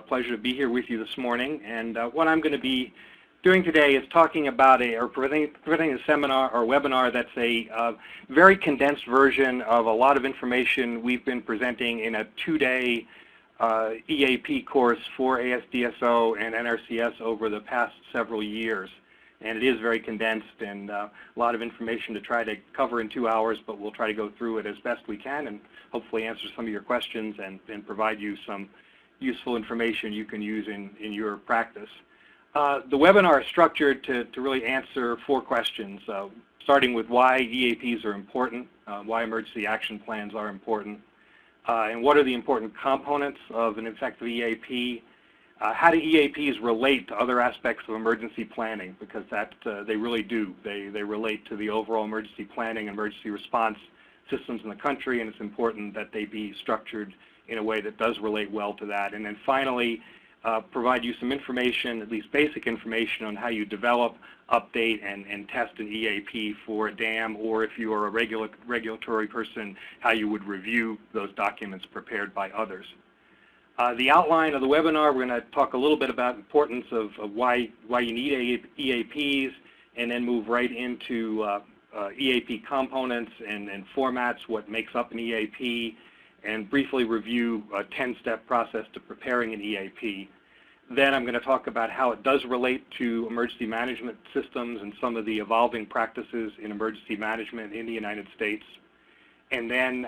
Pleasure to be here with you this morning. And what I'm going to be doing today is talking about presenting a seminar or webinar that's a very condensed version of a lot of information we've been presenting in a 2-day EAP course for ASDSO and NRCS over the past several years. And it is very condensed and a lot of information to try to cover in 2 hours, but we'll try to go through it as best we can and hopefully answer some of your questions and provide you some useful information you can use in your practice. The webinar is structured to really answer 4 questions, starting with why EAPs are important, why emergency action plans are important, and what are the important components of an effective EAP. How do EAPs relate to other aspects of emergency planning? Because they really do. They relate to the overall emergency planning and emergency response systems in the country, and it's important that they be structured in a way that does relate well to that. And then finally, provide you some information, at least basic information, on how you develop, update, and test an EAP for a dam, or if you are a regulatory person, how you would review those documents prepared by others. The outline of the webinar, we're going to talk a little bit about the importance of why you need EAPs, and then move right into EAP components and formats, what makes up an EAP, and briefly review a 10-step process to preparing an EAP. Then I'm going to talk about how it does relate to emergency management systems and some of the evolving practices in emergency management in the United States. And then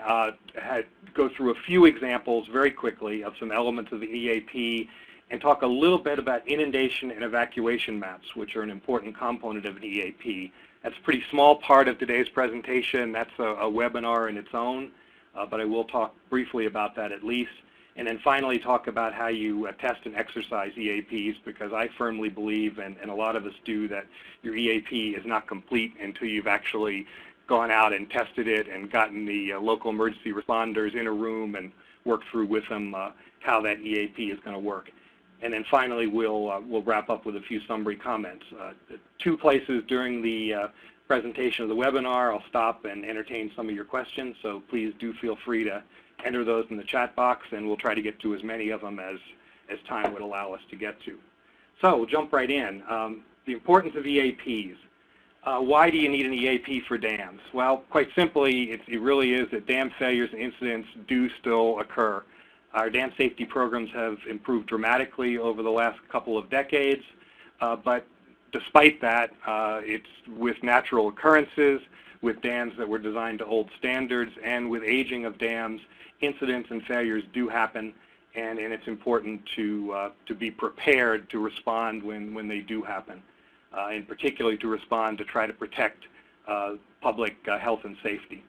go through a few examples very quickly of some elements of the EAP and talk a little bit about inundation and evacuation maps, which are an important component of an EAP. That's a pretty small part of today's presentation. That's a webinar in its own, but I will talk briefly about that at least. And then finally talk about how you test and exercise EAPs, because I firmly believe, and a lot of us do, that your EAP is not complete until you've actually gone out and tested it and gotten the local emergency responders in a room and worked through with them how that EAP is going to work. And then finally, we'll wrap up with a few summary comments. 2 places during the presentation of the webinar, I'll stop and entertain some of your questions, so please do feel free to enter those in the chat box, and we'll try to get to as many of them as time would allow us to get to. So we'll jump right in. The importance of EAPs. Why do you need an EAP for dams? Well, quite simply, it really is that dam failures and incidents do still occur. Our dam safety programs have improved dramatically over the last couple of decades, but despite that, it's with natural occurrences, with dams that were designed to old standards, and with aging of dams, incidents and failures do happen, and it's important to be prepared to respond when they do happen. And particularly to respond to try to protect public health and safety.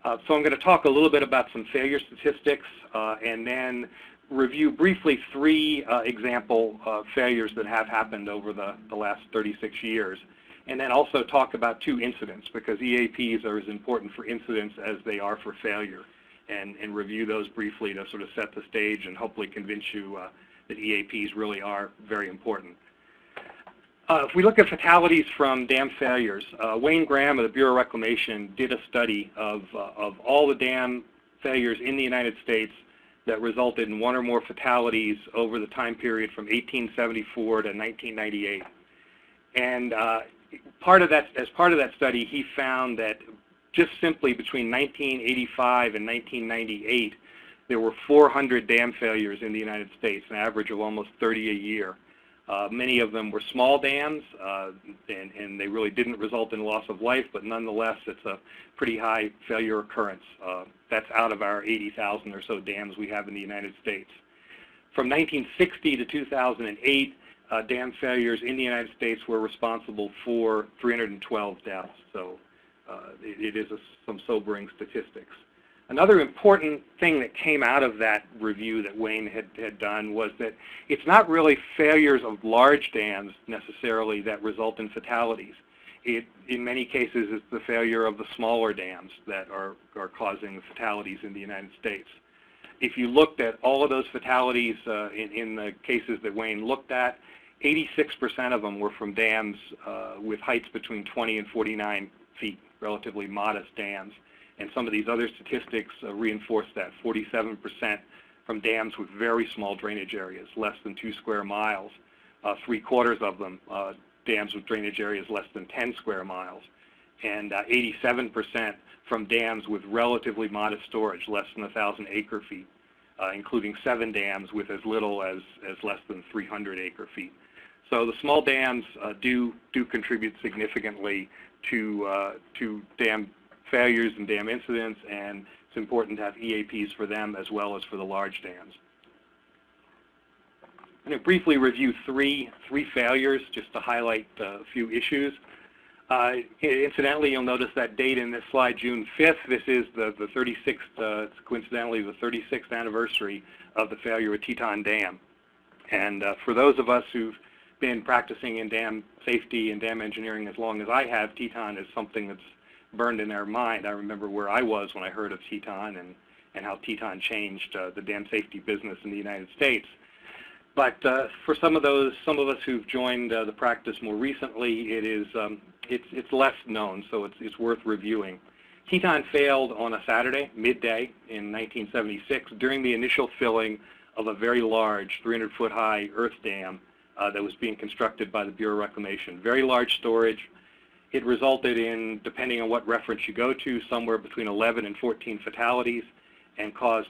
So I'm going to talk a little bit about some failure statistics and then review briefly 3 example failures that have happened over the last 36 years. And then also talk about 2 incidents, because EAPs are as important for incidents as they are for failure, and review those briefly to sort of set the stage and hopefully convince you that EAPs really are very important. If we look at fatalities from dam failures, Wayne Graham of the Bureau of Reclamation did a study of all the dam failures in the United States that resulted in 1 or more fatalities over the time period from 1874 to 1998. And as part of that study, he found that just simply between 1985 and 1998, there were 400 dam failures in the United States, an average of almost 30 a year. Many of them were small dams, and they really didn't result in loss of life, but nonetheless, it's a pretty high failure occurrence. That's out of our 80,000 or so dams we have in the United States. From 1960 to 2008, dam failures in the United States were responsible for 312 deaths, so it is some sobering statistics. Another important thing that came out of that review that Wayne had done was that it's not really failures of large dams necessarily that result in fatalities. In many cases, it's the failure of the smaller dams that are causing fatalities in the United States. If you looked at all of those fatalities in the cases that Wayne looked at, 86% of them were from dams with heights between 20 and 49 feet, relatively modest dams. And some of these other statistics reinforce that. 47% from dams with very small drainage areas, less than 2 square miles. 3/4 of them dams with drainage areas less than 10 square miles. And 87% from dams with relatively modest storage, less than 1,000 acre-feet, including 7 dams with as little as less than 300 acre-feet. So the small dams do contribute significantly to dam failures and dam incidents, and it's important to have EAPs for them as well as for the large dams. I'm going to briefly review three failures just to highlight a few issues. Incidentally, you'll notice that date in this slide, June 5th. This is the 36th, coincidentally, the 36th anniversary of the failure at Teton Dam. And for those of us who've been practicing in dam safety and dam engineering as long as I have, Teton is something that's burned in our mind. I remember where I was when I heard of Teton and how Teton changed the dam safety business in the United States. But for some of us who've joined the practice more recently, it's less known, so it's worth reviewing. Teton failed on a Saturday, midday, in 1976 during the initial filling of a very large 300-foot high earth dam that was being constructed by the Bureau of Reclamation. Very large storage. It resulted in, depending on what reference you go to, somewhere between 11 and 14 fatalities, and caused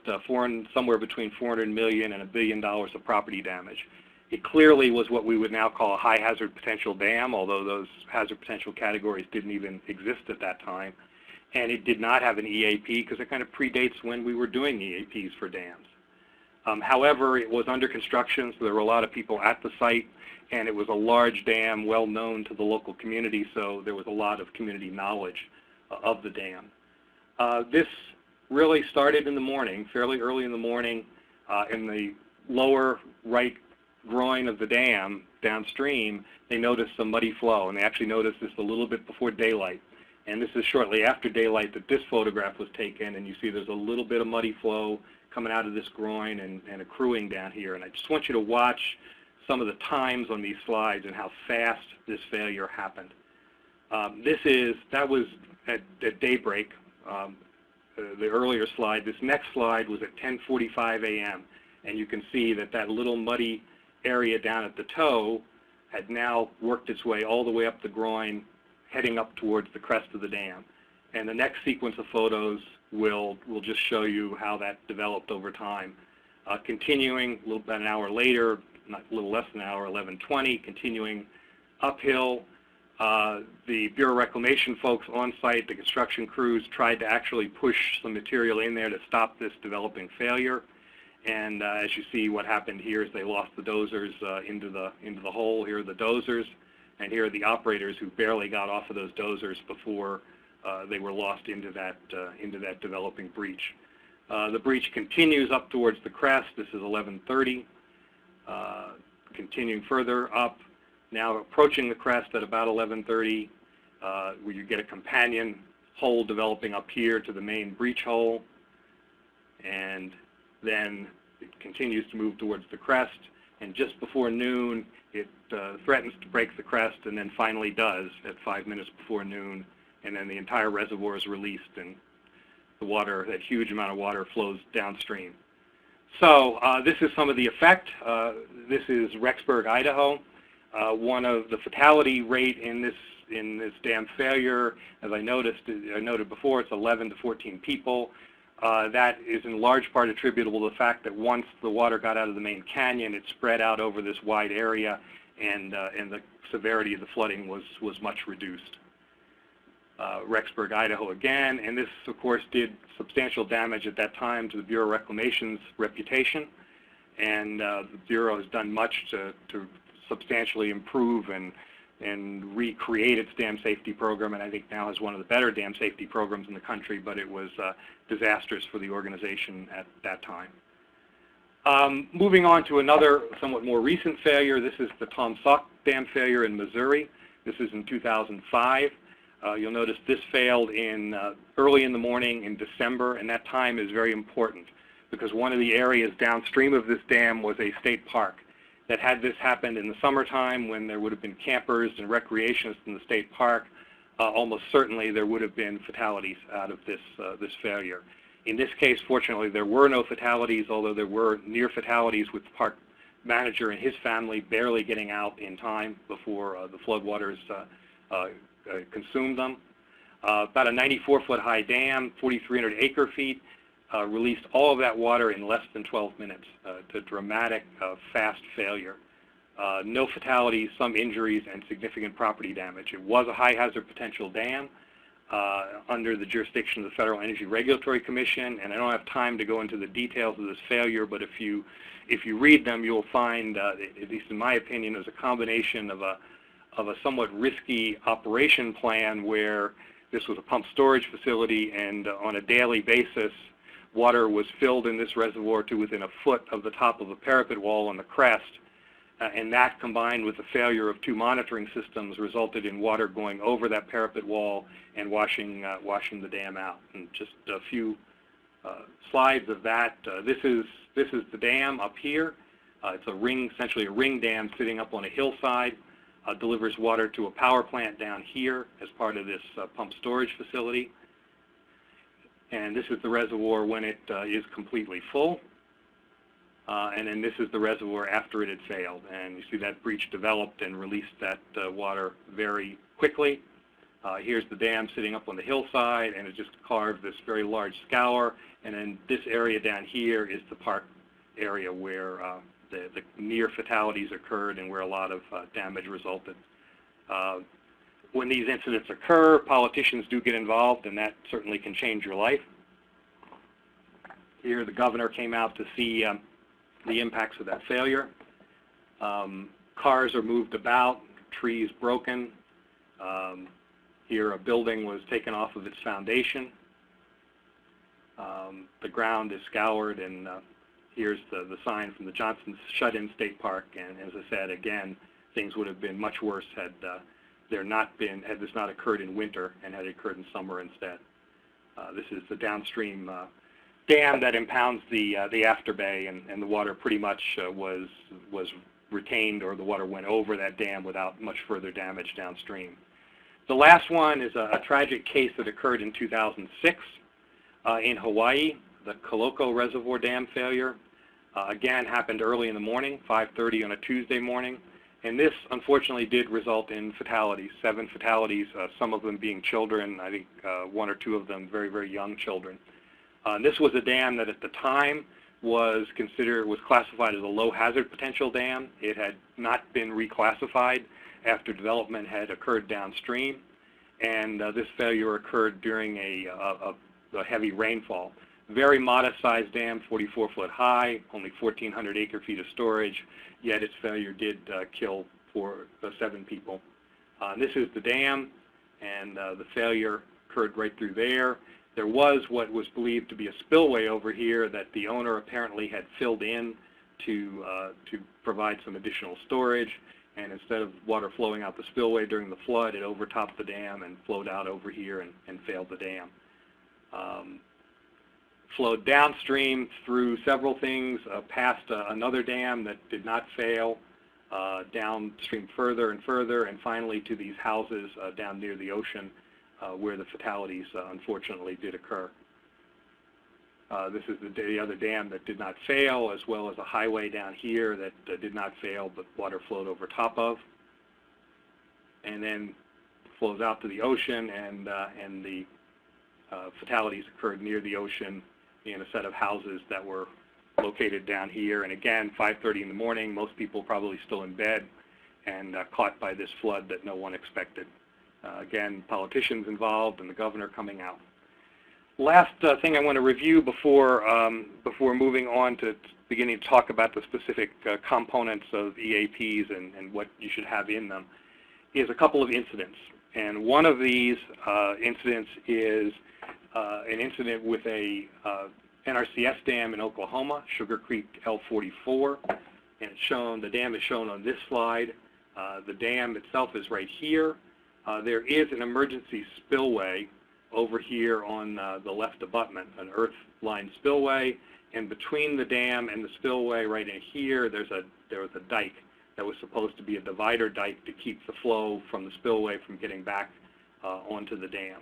somewhere between $400 million and $1 billion of property damage. It clearly was what we would now call a high hazard potential dam, although those hazard potential categories didn't even exist at that time. And it did not have an EAP because it kind of predates when we were doing EAPs for dams. However, it was under construction, so there were a lot of people at the site, and it was a large dam, well known to the local community, so there was a lot of community knowledge of the dam. This really started in the morning, fairly early in the morning, in the lower right groin of the dam downstream. They noticed some muddy flow, and they actually noticed this a little bit before daylight. And this is shortly after daylight that this photograph was taken, and you see there's a little bit of muddy flow coming out of this groin and accruing down here. And I just want you to watch some of the times on these slides and how fast this failure happened. That was at daybreak. The earlier slide. This next slide was at 10:45 a.m. and you can see that little muddy area down at the toe had now worked its way all the way up the groin, heading up towards the crest of the dam. And the next sequence of photos will just show you how that developed over time. Continuing a little about an hour later, a little less than an hour, 11:20, continuing uphill. The Bureau of Reclamation folks on site, the construction crews, tried to actually push some material in there to stop this developing failure. And as you see, what happened here is they lost the dozers into the hole. Here are the dozers, and here are the operators who barely got off of those dozers before they were lost into that developing breach. The breach continues up towards the crest. This is 11:30. Continuing further up. Now approaching the crest at about 11:30, where you get a companion hole developing up here to the main breach hole, and then it continues to move towards the crest, and just before noon it threatens to break the crest, and then finally does at 5 minutes before noon, and then the entire reservoir is released, and the water, that huge amount of water, flows downstream. So this is some of the effect. This is Rexburg, Idaho. One of the fatality rate in this dam failure, as I noted before, it's 11 to 14 people. That is in large part attributable to the fact that once the water got out of the main canyon, it spread out over this wide area, and the severity of the flooding was much reduced. Rexburg, Idaho again, and this of course did substantial damage at that time to the Bureau of Reclamation's reputation, and the Bureau has done much to substantially improve and recreate its dam safety program, and I think now has one of the better dam safety programs in the country, but it was disastrous for the organization at that time. Moving on to another somewhat more recent failure, this is the Tom Sauk Dam failure in Missouri. This is in 2005. You'll notice this failed early in the morning in December, and that time is very important because one of the areas downstream of this dam was a state park. That had this happened in the summertime when there would have been campers and recreationists in the state park, almost certainly there would have been fatalities out of this failure. In this case, fortunately, there were no fatalities, although there were near fatalities with the park manager and his family barely getting out in time before the floodwaters consumed them. About a 94-foot high dam, 4,300 acre-feet, released all of that water in less than 12 minutes to dramatic, fast failure. No fatalities, some injuries, and significant property damage. It was a high hazard potential dam under the jurisdiction of the Federal Energy Regulatory Commission, and I don't have time to go into the details of this failure, but if you read them, you'll find, at least in my opinion, it was a combination of a somewhat risky operation plan where this was a pump storage facility, and on a daily basis, water was filled in this reservoir to within a foot of the top of a parapet wall on the crest, and that combined with the failure of 2 monitoring systems resulted in water going over that parapet wall and washing the dam out. And just a few slides of that. This is the dam up here. It's a ring, essentially a ring dam sitting up on a hillside. Delivers water to a power plant down here as part of this pump storage facility. And this is the reservoir when it is completely full. And then this is the reservoir after it had failed. And you see that breach developed and released that water very quickly. Here's the dam sitting up on the hillside, and it just carved this very large scour. And then this area down here is the park area where the near fatalities occurred and where a lot of damage resulted. When these incidents occur, politicians do get involved, and that certainly can change your life. Here, the governor came out to see the impacts of that failure. Cars are moved about, trees broken. Here, a building was taken off of its foundation. The ground is scoured, and here's the sign from the Johnson Shut-In State Park. And as I said, again, things would have been much worse had this not occurred in winter and had it occurred in summer instead. This is the downstream dam that impounds the afterbay, and the water pretty much was retained, or the water went over that dam without much further damage downstream. The last one is a tragic case that occurred in 2006 in Hawaii, the Koloko Reservoir Dam failure. Again, happened early in the morning, 5:30 on a Tuesday morning. And this, unfortunately, did result in fatalities, 7 fatalities, some of them being children, I think 1 or 2 of them very, very young children. This was a dam that at the time was classified as a low hazard potential dam. It had not been reclassified after development had occurred downstream, and this failure occurred during a heavy rainfall. Very modest sized dam, 44-foot high, only 1,400 acre-feet of storage, yet its failure did kill 7 people. This is the dam, and the failure occurred right through there. There was what was believed to be a spillway over here that the owner apparently had filled in to provide some additional storage, and instead of water flowing out the spillway during the flood, it overtopped the dam and flowed out over here and failed the dam. Flowed downstream through several things, past another dam that did not fail, downstream further and further, and finally to these houses down near the ocean where the fatalities unfortunately did occur. This is the other dam that did not fail, as well as a highway down here that did not fail, but water flowed over top of, and then flows out to the ocean, and the fatalities occurred near the ocean in a set of houses that were located down here. And again, 5:30 in the morning, most people probably still in bed, and caught by this flood that no one expected. Again, politicians involved and the governor coming out. Last thing I want to review before moving on to beginning to talk about the specific components of EAPs and what you should have in them is a couple of incidents. And one of these incidents is an incident with a NRCS dam in Oklahoma, Sugar Creek L44, and it's shown. The dam is shown on this slide. The dam itself is right here. There is an emergency spillway over here on the left abutment, an earth line spillway, and between the dam and the spillway right in here, there was a dike that was supposed to be a divider dike to keep the flow from the spillway from getting back onto the dam.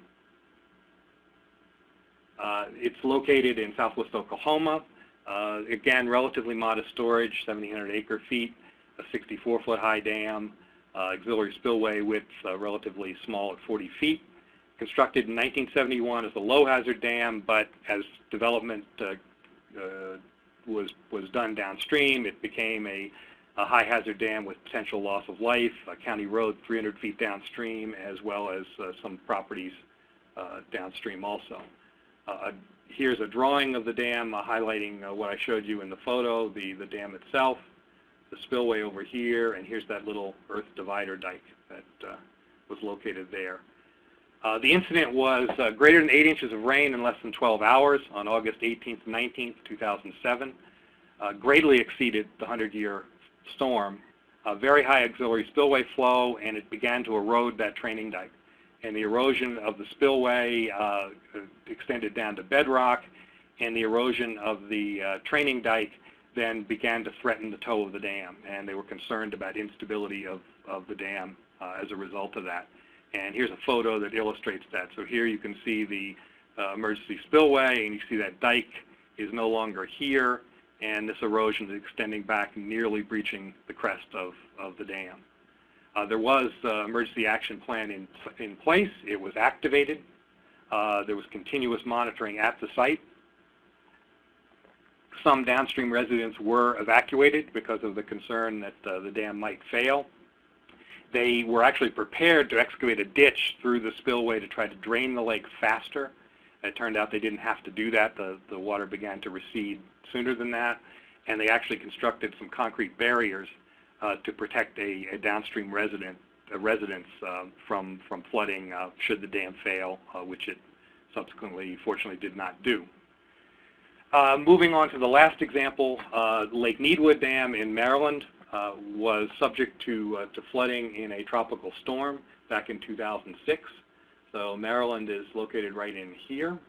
It's located in southwest Oklahoma. Again, relatively modest storage, 1,700 acre-feet, a 64-foot high dam, auxiliary spillway width relatively small at 40 feet. Constructed in 1971 as a low-hazard dam, but as development was done downstream, it became a high-hazard dam with potential loss of life, a county road 300 feet downstream, as well as some properties downstream also. Here's a drawing of the dam highlighting what I showed you in the photo, the dam itself, the spillway over here, and here's that little earth divider dike that was located there. The incident was greater than 8 inches of rain in less than 12 hours on August 18th and 19th, 2007. Greatly exceeded the 100-year storm. Very high auxiliary spillway flow, and it began to erode that training dike. And the erosion of the spillway extended down to bedrock, and the erosion of the training dike then began to threaten the toe of the dam, and they were concerned about instability of the dam as a result of that. And here's a photo that illustrates that. So here you can see the emergency spillway, and you see that dike is no longer here, and this erosion is extending back, nearly breaching the crest of the dam. There was an emergency action plan in place. It was activated. There was continuous monitoring at the site. Some downstream residents were evacuated because of the concern that the dam might fail. They were actually prepared to excavate a ditch through the spillway to try to drain the lake faster. It turned out they didn't have to do that. The water began to recede sooner than that, and they actually constructed some concrete barriers to protect a downstream residence from flooding should the dam fail, which it subsequently, fortunately, did not do. Moving on to the last example, Lake Needwood Dam in Maryland was subject to flooding in a tropical storm back in 2006. So Maryland is located right in here,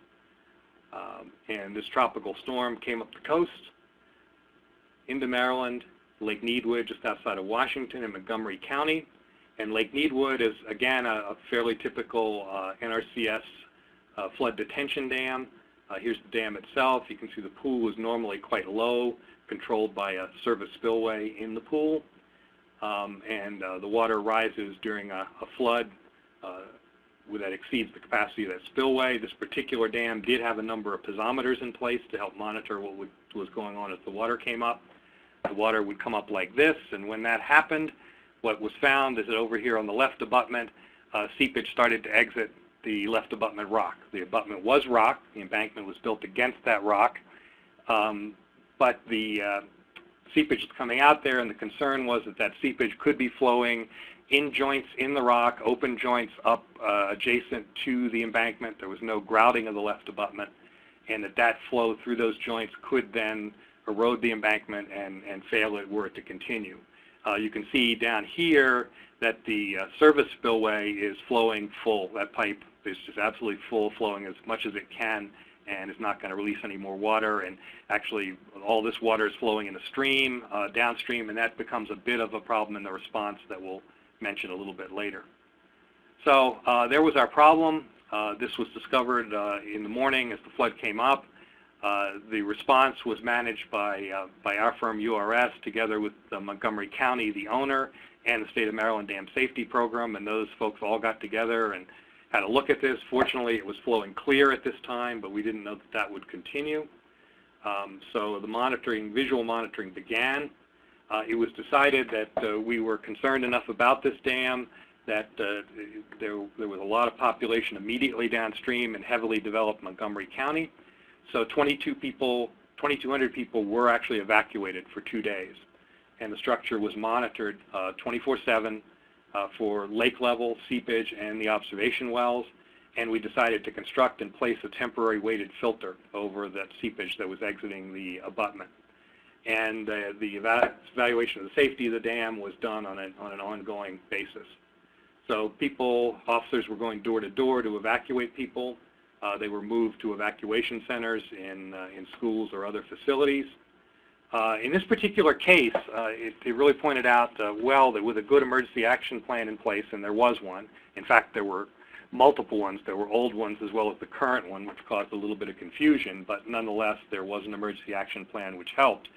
and this tropical storm came up the coast into Maryland, Lake Needwood just outside of Washington in Montgomery County. And Lake Needwood is, again, a fairly typical NRCS flood detention dam. Here's the dam itself. You can see the pool is normally quite low, controlled by a service spillway in the pool. And the water rises during a flood that exceeds the capacity of that spillway. This particular dam did have a number of piezometers in place to help monitor what was going on as the water came up. The water would come up like this, and when that happened, what was found is that over here on the left abutment, seepage started to exit the left abutment rock. The abutment was rock. The embankment was built against that rock, but the seepage was coming out there, and the concern was that seepage could be flowing in joints in the rock, open joints up adjacent to the embankment. There was no grouting of the left abutment, and that flow through those joints could then erode the embankment and fail it were it to continue. You can see down here that the service spillway is flowing full. That pipe is just absolutely full, flowing as much as it can, and is not going to release any more water. And actually, all this water is flowing in a stream downstream, and that becomes a bit of a problem in the response that we'll mention a little bit later. So there was our problem. This was discovered in the morning as the flood came up. The response was managed by our firm URS together with Montgomery County, the owner, and the State of Maryland Dam Safety Program, and those folks all got together and had a look at this. Fortunately, it was flowing clear at this time, but we didn't know that would continue. So the visual monitoring began. It was decided that we were concerned enough about this dam that there was a lot of population immediately downstream in heavily developed Montgomery County. So 2,200 people were actually evacuated for 2 days. And the structure was monitored 24/7 for lake level, seepage, and the observation wells. And we decided to construct and place a temporary weighted filter over that seepage that was exiting the abutment. And the evaluation of the safety of the dam was done on an ongoing basis. So officers were going door to door to evacuate people. They were moved to evacuation centers in schools or other facilities. In this particular case, it really pointed out well that with a good emergency action plan in place, and there was one. In fact, there were multiple ones. There were old ones as well as the current one, which caused a little bit of confusion, but nonetheless there was an emergency action plan which helped.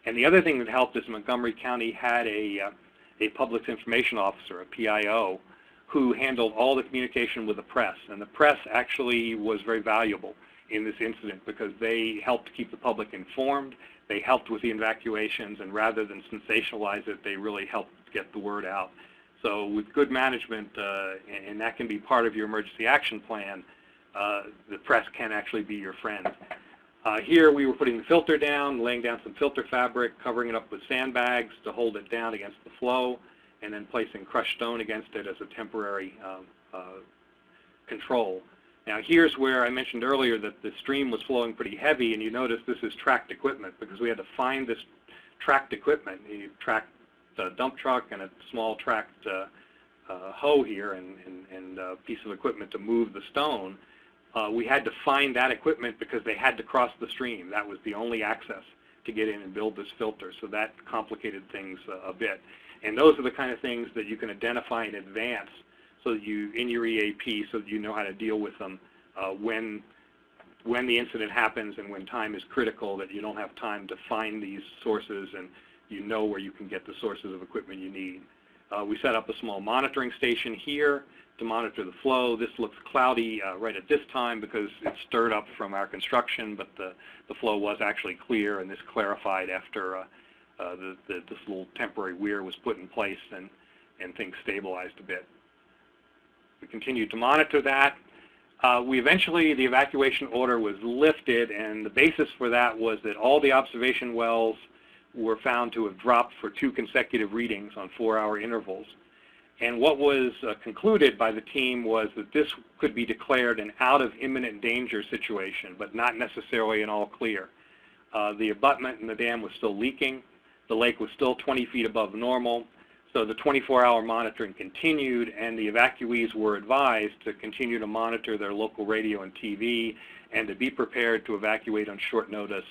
And the other thing that helped is Montgomery County had a public information officer, a PIO, who handled all the communication with the press. And the press actually was very valuable in this incident because they helped keep the public informed, they helped with the evacuations, and rather than sensationalize it, they really helped get the word out. So with good management, and that can be part of your emergency action plan, the press can actually be your friend. Here we were putting the filter down, laying down some filter fabric, covering it up with sandbags to hold it down against the flow, and then placing crushed stone against it as a temporary control. Now here's where I mentioned earlier that the stream was flowing pretty heavy, and you notice this is tracked equipment because we had to find this tracked equipment. You tracked a dump truck and a small tracked hoe here and a piece of equipment to move the stone. We had to find that equipment because they had to cross the stream. That was the only access to get in and build this filter, so that complicated things a bit. And those are the kind of things that you can identify in advance so that you, in your EAP, so that you know how to deal with them when the incident happens and when time is critical, that you don't have time to find these sources and you know where you can get the sources of equipment you need. We set up a small monitoring station here to monitor the flow. This looks cloudy right at this time because it stirred up from our construction, but the flow was actually clear, and this clarified after this little temporary weir was put in place and things stabilized a bit. We continued to monitor that. The evacuation order was lifted, and the basis for that was that all the observation wells were found to have dropped for 2 consecutive readings on 4-hour intervals. And what was concluded by the team was that this could be declared an out of imminent danger situation, but not necessarily an all clear. The abutment in the dam was still leaking. The lake was still 20 feet above normal. So the 24-hour monitoring continued, and the evacuees were advised to continue to monitor their local radio and TV and to be prepared to evacuate on short notice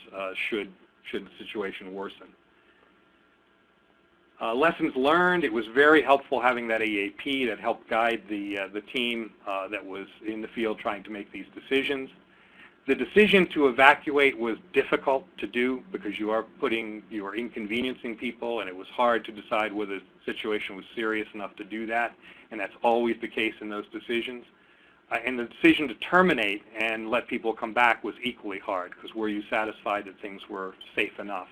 should the situation worsen. Lessons learned: it was very helpful having that EAP that helped guide the team that was in the field trying to make these decisions. The decision to evacuate was difficult to do because you are inconveniencing people, and it was hard to decide whether the situation was serious enough to do that, and that's always the case in those decisions. And the decision to terminate and let people come back was equally hard because were you satisfied that things were safe enough?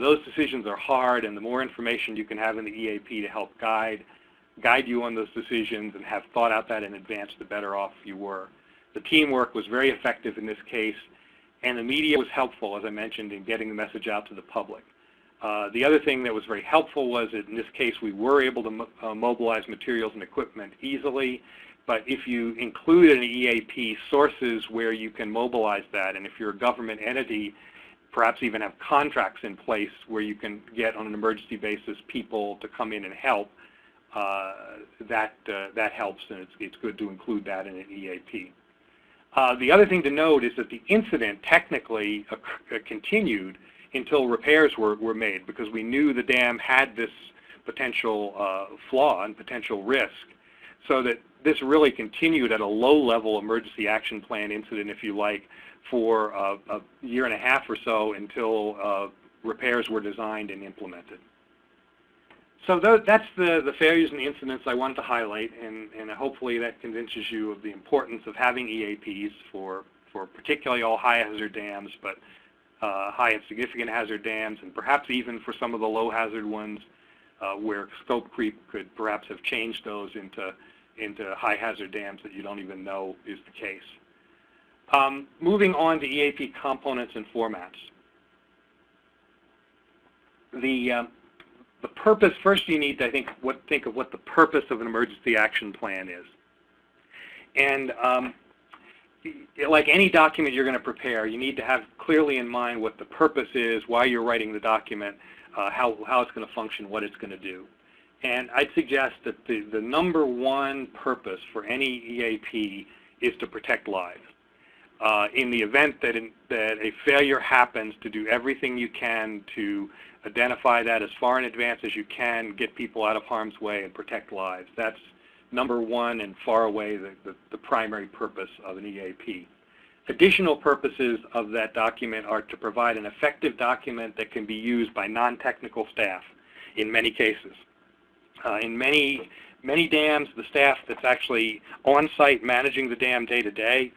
Those decisions are hard, and the more information you can have in the EAP to help guide you on those decisions and have thought out that in advance, the better off you were. The teamwork was very effective in this case, and the media was helpful, as I mentioned, in getting the message out to the public. The other thing that was very helpful was that in this case we were able to mobilize materials and equipment easily, but if you include in an EAP sources where you can mobilize that, and if you're a government entity, perhaps even have contracts in place where you can get on an emergency basis people to come in and help, that helps, and it's good to include that in an EAP. The other thing to note is that the incident technically continued until repairs were made because we knew the dam had this potential flaw and potential risk, so that this really continued at a low-level emergency action plan incident, if you like, for a year and a half or so until repairs were designed and implemented. So that's the failures and the incidents I wanted to highlight, and hopefully that convinces you of the importance of having EAPs for particularly all high-hazard dams, but high and significant hazard dams, and perhaps even for some of the low-hazard ones where scope creep could perhaps have changed those into high-hazard dams that you don't even know is the case. Moving on to EAP components and formats. The purpose, first you need to think of what the purpose of an emergency action plan is. And like any document you're going to prepare, you need to have clearly in mind what the purpose is, why you're writing the document, how it's going to function, what it's going to do. And I'd suggest that the number one purpose for any EAP is to protect lives. In the event that a failure happens, to do everything you can to identify that as far in advance as you can, get people out of harm's way, and protect lives. That's number one and far away the primary purpose of an EAP. Additional purposes of that document are to provide an effective document that can be used by non-technical staff in many cases. In many dams, the staff that's actually on-site managing the dam day-to-day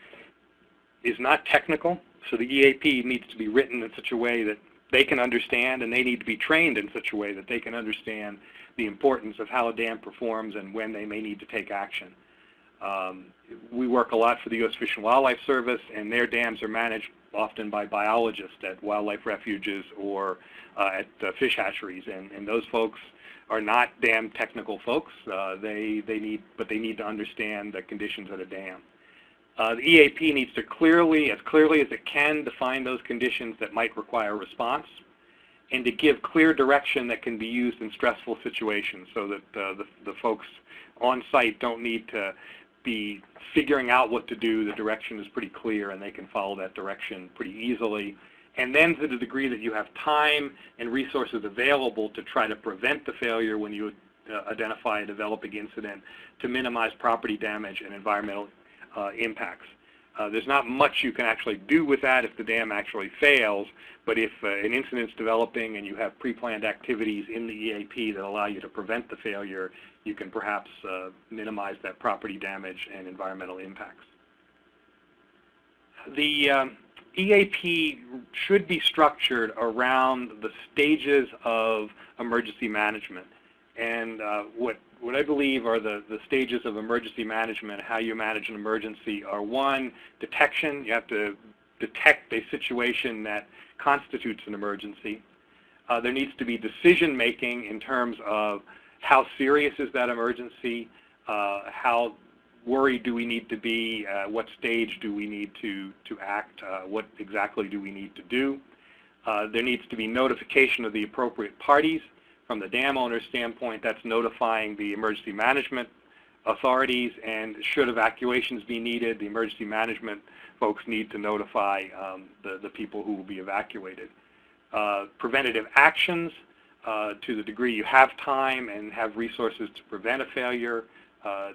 is not technical, so the EAP needs to be written in such a way that they can understand, and they need to be trained in such a way that they can understand the importance of how a dam performs and when they may need to take action. We work a lot for the U.S. Fish and Wildlife Service, and their dams are managed often by biologists at wildlife refuges or at fish hatcheries, and those folks are not dam technical folks. They need to understand the conditions at a dam. The EAP needs to as clearly as it can, define those conditions that might require response, and to give clear direction that can be used in stressful situations, so that the folks on site don't need to be figuring out what to do. The direction is pretty clear, and they can follow that direction pretty easily. And then, to the degree that you have time and resources available to try to prevent the failure when you identify a developing incident, to minimize property damage and environmental impacts. There's not much you can actually do with that if the dam actually fails, but if an incident's developing and you have pre-planned activities in the EAP that allow you to prevent the failure, you can perhaps minimize that property damage and environmental impacts. The EAP should be structured around the stages of emergency management. And what I believe are the stages of emergency management, how you manage an emergency, are: one, detection. You have to detect a situation that constitutes an emergency. There needs to be decision making in terms of how serious is that emergency, how worried do we need to be, what stage do we need to act, what exactly do we need to do. There needs to be notification of the appropriate parties. From the dam owner's standpoint, that's notifying the emergency management authorities, and should evacuations be needed, the emergency management folks need to notify the people who will be evacuated. Preventative actions, to the degree you have time and have resources to prevent a failure,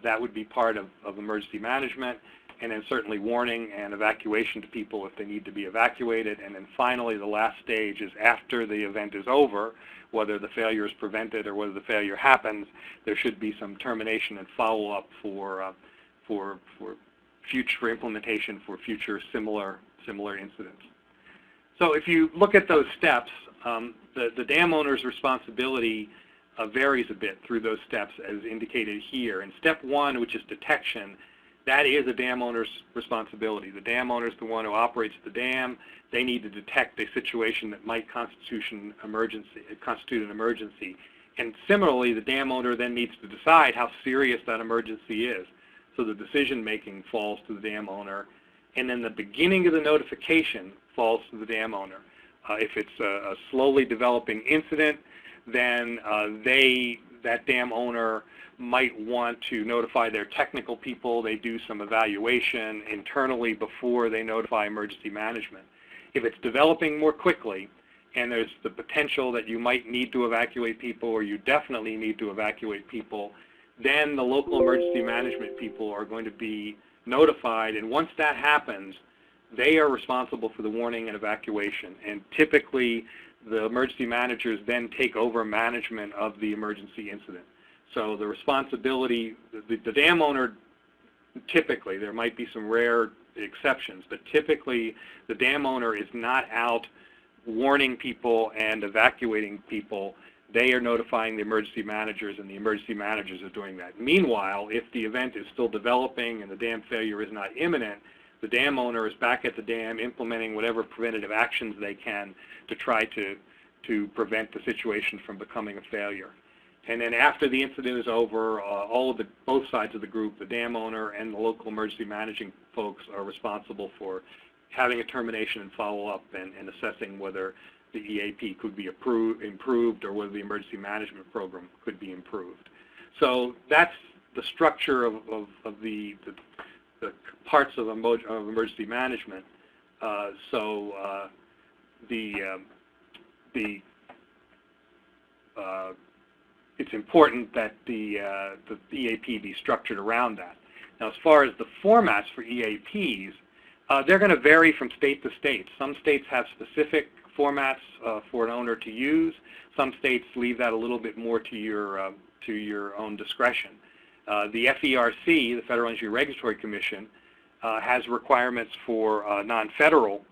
that would be part of emergency management. And then certainly warning and evacuation to people if they need to be evacuated. And then finally, the last stage is after the event is over, whether the failure is prevented or whether the failure happens, there should be some termination and follow-up for implementation for future similar incidents. So if you look at those steps, the dam owner's responsibility varies a bit through those steps as indicated here. In step one, which is detection, that is a dam owner's responsibility. The dam owner is the one who operates the dam. They need to detect a situation that might constitute an emergency. And similarly, the dam owner then needs to decide how serious that emergency is. So the decision making falls to the dam owner. And then the beginning of the notification falls to the dam owner. If it's a slowly developing incident, then that dam owner might want to notify their technical people. They do some evaluation internally before they notify emergency management. If it's developing more quickly and there's the potential that you might need to evacuate people, or you definitely need to evacuate people, then the local emergency management people are going to be notified, and once that happens, they are responsible for the warning and evacuation. And typically, the emergency managers then take over management of the emergency incident. So the responsibility, the dam owner, typically, there might be some rare exceptions, but typically the dam owner is not out warning people and evacuating people. They are notifying the emergency managers, and the emergency managers are doing that. Meanwhile, if the event is still developing and the dam failure is not imminent, the dam owner is back at the dam implementing whatever preventative actions they can to try to prevent the situation from becoming a failure. And then after the incident is over, both sides of the group, the dam owner and the local emergency managing folks, are responsible for having a termination and follow-up and assessing whether the EAP could be improved or whether the emergency management program could be improved. So that's the structure of the parts of emergency management. it's important that the EAP be structured around that. Now, as far as the formats for EAPs, they're going to vary from state to state. Some states have specific formats for an owner to use. Some states leave that a little bit more to your own discretion. The FERC, the Federal Energy Regulatory Commission, has requirements for non-federal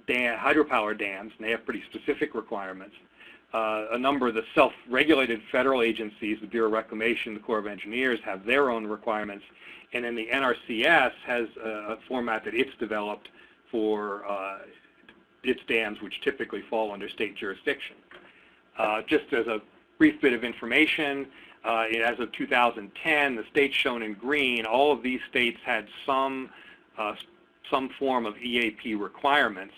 hydropower dams, and they have pretty specific requirements. A number of the self-regulated federal agencies, the Bureau of Reclamation, the Corps of Engineers, have their own requirements, and then the NRCS has a format that it's developed for its dams, which typically fall under state jurisdiction. Just as a brief bit of information, as of 2010, the states shown in green, all of these states had some form of EAP requirements.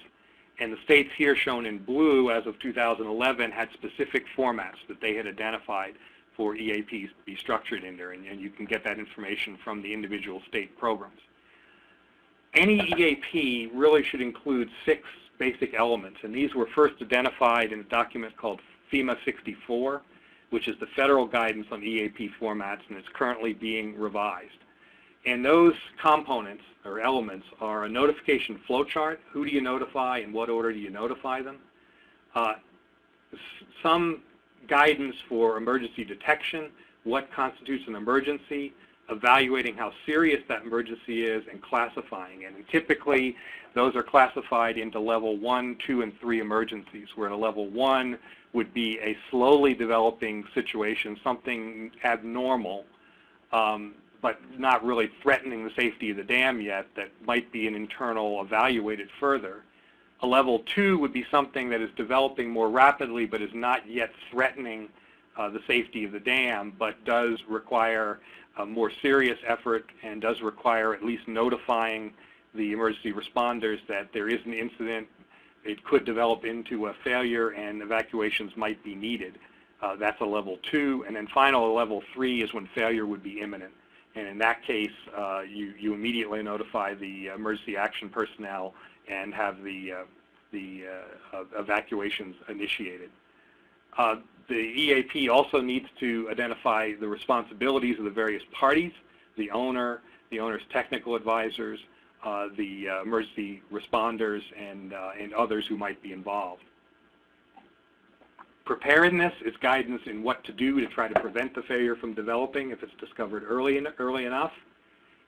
And the states here shown in blue as of 2011 had specific formats that they had identified for EAPs to be structured in there, and you can get that information from the individual state programs. Any EAP really should include 6 basic elements, and these were first identified in a document called FEMA 64, which is the federal guidance on EAP formats, and it's currently being revised. And those components or elements are a notification flowchart. Who do you notify, in what order do you notify them? Some guidance for emergency detection, what constitutes an emergency, evaluating how serious that emergency is, and classifying it. And typically, those are classified into level 1, 2, and 3 emergencies, where a level 1 would be a slowly developing situation, something abnormal, but not really threatening the safety of the dam yet, that might be an internal evaluated further. A level 2 would be something that is developing more rapidly but is not yet threatening the safety of the dam, but does require a more serious effort and does require at least notifying the emergency responders that there is an incident, it could develop into a failure, and evacuations might be needed. That's a level 2. And then finally, level 3 is when failure would be imminent. And in that case, you immediately notify the emergency action personnel and have the evacuations initiated. The EAP also needs to identify the responsibilities of the various parties, the owner, the owner's technical advisors, the emergency responders, and others who might be involved. Preparedness is guidance in what to do to try to prevent the failure from developing if it's discovered early enough.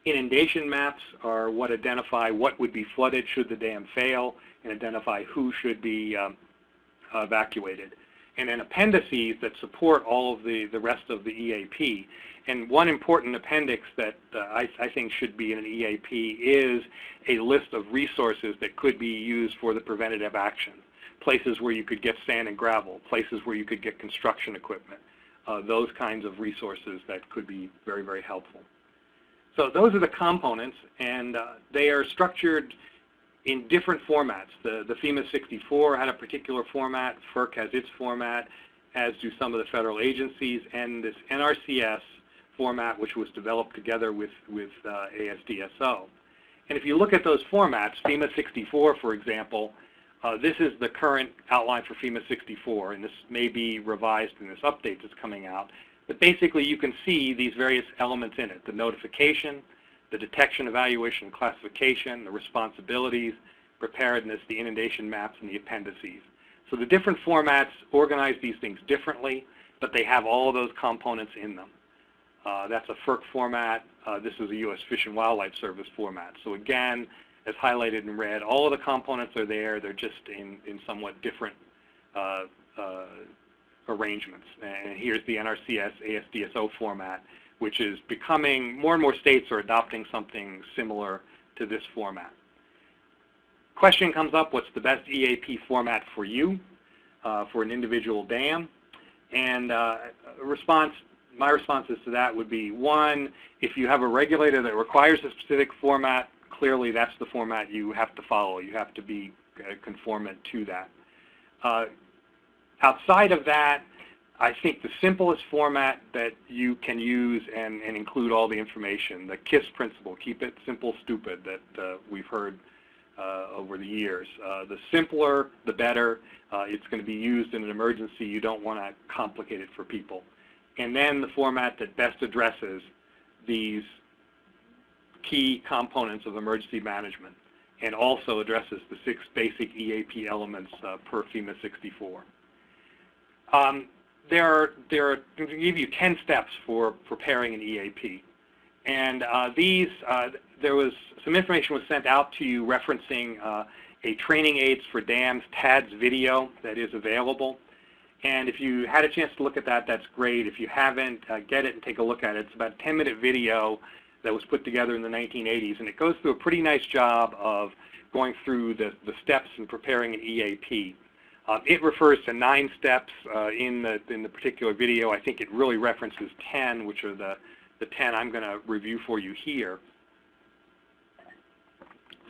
Inundation maps are what identify what would be flooded should the dam fail and identify who should be evacuated. And then appendices that support all of the rest of the EAP. And one important appendix that I think should be in an EAP is a list of resources that could be used for the preventative action. Places where you could get sand and gravel, places where you could get construction equipment, those kinds of resources that could be very, very helpful. So those are the components, and they are structured in different formats. The FEMA 64 had a particular format, FERC has its format, as do some of the federal agencies, and this NRCS format, which was developed together with ASDSO. And if you look at those formats, FEMA 64, for example, this is the current outline for FEMA 64, and this may be revised in this update that's coming out. But basically, you can see these various elements in it: the notification, the detection, evaluation, classification, the responsibilities, preparedness, the inundation maps, and the appendices. So the different formats organize these things differently, but they have all of those components in them. That's a FERC format. This is a U.S. Fish and Wildlife Service format. So again, as highlighted in red, all of the components are there. They're just in somewhat different arrangements. And here's the NRCS ASDSO format, which is becoming, more and more states are adopting something similar to this format. Question comes up, what's the best EAP format for you, for an individual dam? And my responses to that would be, one, if you have a regulator that requires a specific format, clearly that's the format you have to follow. You have to be conformant to that. Outside of that, I think the simplest format that you can use and include all the information, the KISS principle, keep it simple, stupid, that we've heard over the years. The simpler, the better. It's going to be used in an emergency. You don't want to complicate it for people. And then the format that best addresses these key components of emergency management and also addresses the 6 basic EAP elements per FEMA 64. There are going to give you 10 steps for preparing an EAP. And there was some information was sent out to you referencing a Training Aids for Dams TADS video that is available. And if you had a chance to look at that, that's great. If you haven't, get it and take a look at it. It's about a 10-minute video that was put together in the 1980s, and it goes through a pretty nice job of going through the steps in preparing an EAP. It refers to 9 steps in the particular video. I think it really references 10, which are the 10 I'm going to review for you here.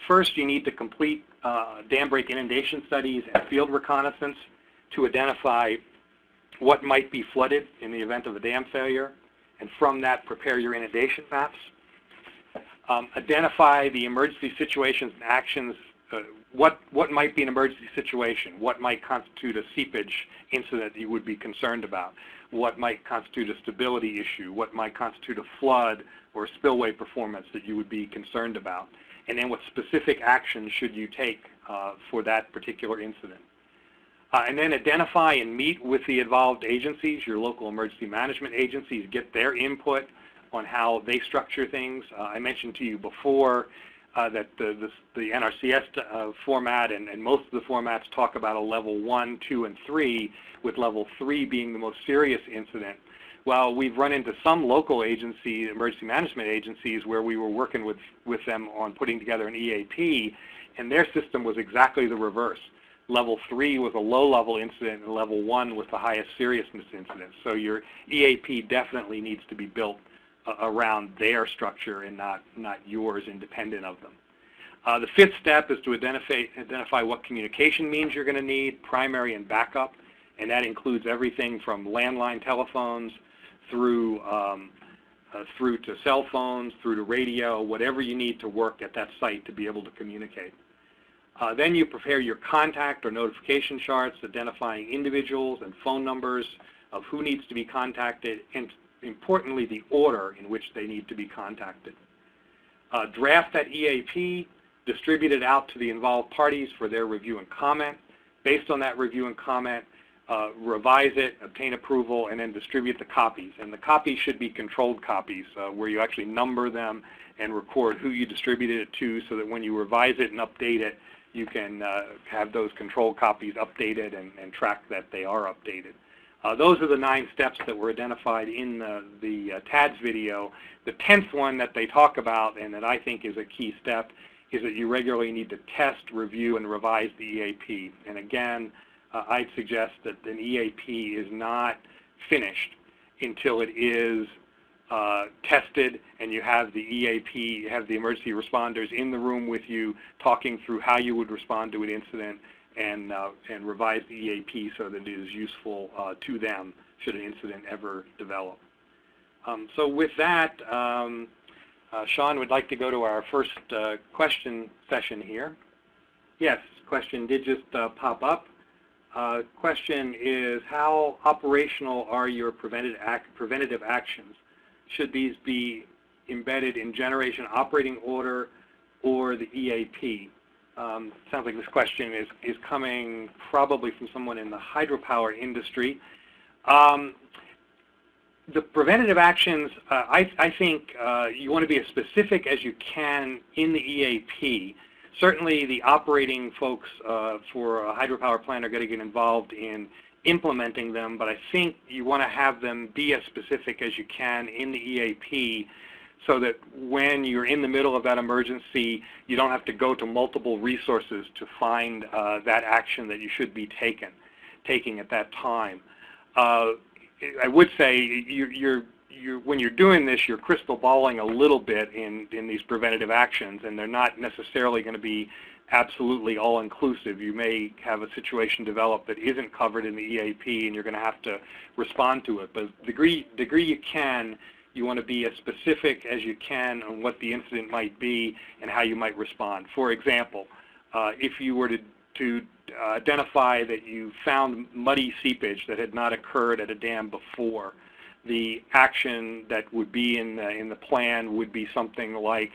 First, you need to complete dam break inundation studies and field reconnaissance to identify what might be flooded in the event of a dam failure, and from that, prepare your inundation maps. Identify the emergency situations and actions. What might be an emergency situation? What might constitute a seepage incident you would be concerned about? What might constitute a stability issue? What might constitute a flood or a spillway performance that you would be concerned about? And then what specific actions should you take for that particular incident? And then identify and meet with the involved agencies, your local emergency management agencies, get their input on how they structure things. I mentioned to you before that the NRCS format and most of the formats talk about a level 1, 2, and 3, with level 3 being the most serious incident. Well, we've run into some local agencies, emergency management agencies, where we were working with them on putting together an EAP, and their system was exactly the reverse. Level 3 was a low-level incident, and level 1 was the highest seriousness incident. So your EAP definitely needs to be built around their structure and not yours, independent of them. The 5th step is to identify what communication means you're going to need, primary and backup, and that includes everything from landline telephones through to cell phones, through to radio, whatever you need to work at that site to be able to communicate. Then you prepare your contact or notification charts, identifying individuals and phone numbers of who needs to be contacted, and importantly, the order in which they need to be contacted. Draft that EAP, distribute it out to the involved parties for their review and comment. Based on that review and comment, revise it, obtain approval, and then distribute the copies. And the copies should be controlled copies where you actually number them and record who you distributed it to, so that when you revise it and update it, you can have those controlled copies updated and track that they are updated. Those are the 9 steps that were identified in the TADS video. The 10th one that they talk about, and that I think is a key step, is that you regularly need to test, review, and revise the EAP. And again, I'd suggest that an EAP is not finished until it is tested, and you have the EAP, you have the emergency responders in the room with you, talking through how you would respond to an incident, and revise the EAP so that it is useful to them should an incident ever develop. So with that, Sean would like to go to our first question session here. Yes, question did just pop up. Question is, how operational are your preventative actions? Should these be embedded in generation operating order or the EAP? Sounds like this question is coming probably from someone in the hydropower industry. The preventative actions, I think you want to be as specific as you can in the EAP. Certainly the operating folks for a hydropower plant are going to get involved in implementing them, but I think you want to have them be as specific as you can in the EAP, so that when you're in the middle of that emergency, you don't have to go to multiple resources to find that action that you should be taking at that time. I would say when you're doing this, you're crystal balling a little bit in these preventative actions, and they're not necessarily going to be absolutely all-inclusive. You may have a situation develop that isn't covered in the EAP, and you're going to have to respond to it. But degree you can, you want to be as specific as you can on what the incident might be and how you might respond. For example, if you were to identify that you found muddy seepage that had not occurred at a dam before, the action that would be in the plan would be something like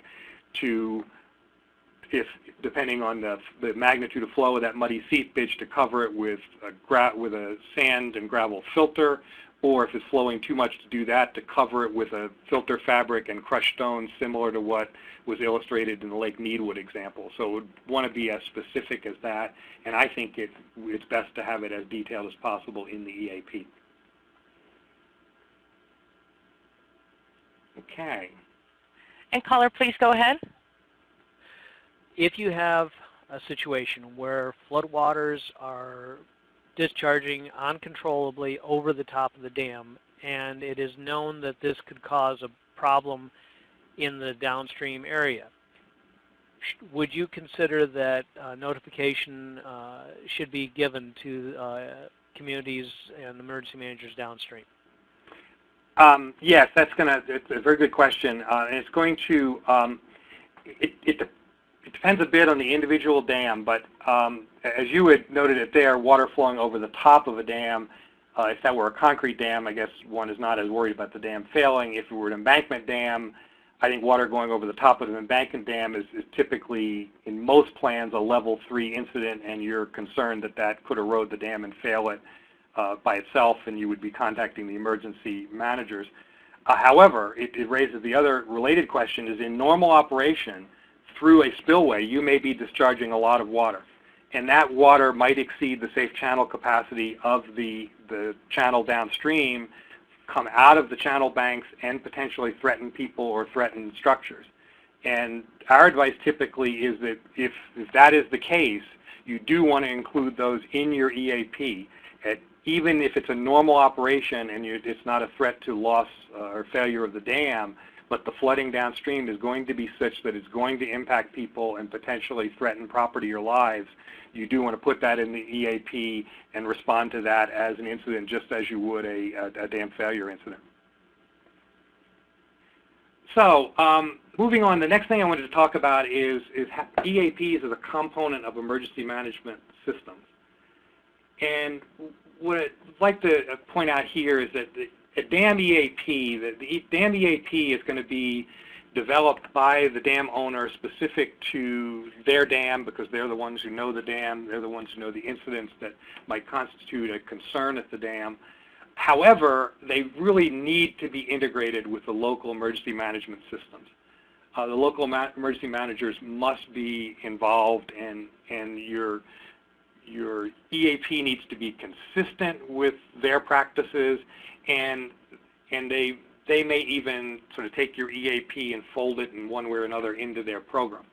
to, if depending on the magnitude of flow of that muddy seepage, to cover it with a sand and gravel filter, or if it's flowing too much to do that, to cover it with a filter fabric and crushed stone, similar to what was illustrated in the Lake Needwood example. So it would want to be as specific as that, and I think it's best to have it as detailed as possible in the EAP. Okay. And caller, please go ahead. If you have a situation where floodwaters are discharging uncontrollably over the top of the dam, and it is known that this could cause a problem in the downstream area, would you consider that notification should be given to communities and emergency managers downstream? Yes, it's a very good question, and it's going to, it depends a bit on the individual dam, but as you had noted it there, water flowing over the top of a dam, if that were a concrete dam, I guess one is not as worried about the dam failing. If it were an embankment dam, I think water going over the top of an embankment dam is typically, in most plans, a level 3 incident, and you're concerned that that could erode the dam and fail it by itself, and you would be contacting the emergency managers. However, it raises the other related question, is in normal operation, through a spillway, you may be discharging a lot of water, and that water might exceed the safe channel capacity of the channel downstream, come out of the channel banks, and potentially threaten people or threaten structures. And our advice typically is that if that is the case, you do want to include those in your EAP. Even if it's a normal operation and it's not a threat to loss or failure of the dam, but the flooding downstream is going to be such that it's going to impact people and potentially threaten property or lives, you do want to put that in the EAP and respond to that as an incident, just as you would a dam failure incident. So moving on, the next thing I wanted to talk about is EAPs as a component of emergency management systems. And what I'd like to point out here is that a dam EAP, the dam EAP is going to be developed by the dam owner specific to their dam, because they're the ones who know the dam, they're the ones who know the incidents that might constitute a concern at the dam. However, they really need to be integrated with the local emergency management systems. The local emergency managers must be involved, and your EAP needs to be consistent with their practices, and they may even sort of take your EAP and fold it in one way or another into their program.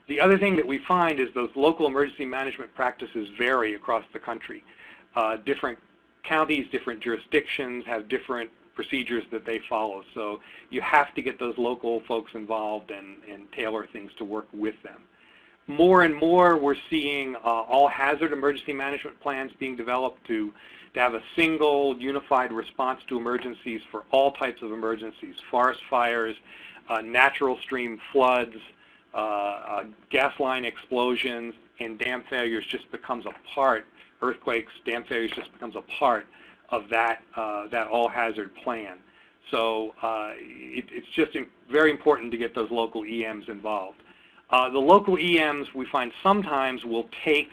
The other thing that we find is those local emergency management practices vary across the country. Different counties, different jurisdictions have different procedures that they follow. So you have to get those local folks involved and tailor things to work with them. More and more, we're seeing all hazard emergency management plans being developed to have a single unified response to emergencies for all types of emergencies: forest fires, natural stream floods, gas line explosions, and dam failures just becomes a part, earthquakes, dam failures just becomes a part of that all hazard plan. So it's just very important to get those local EMs involved. The local EMs, we find, sometimes will take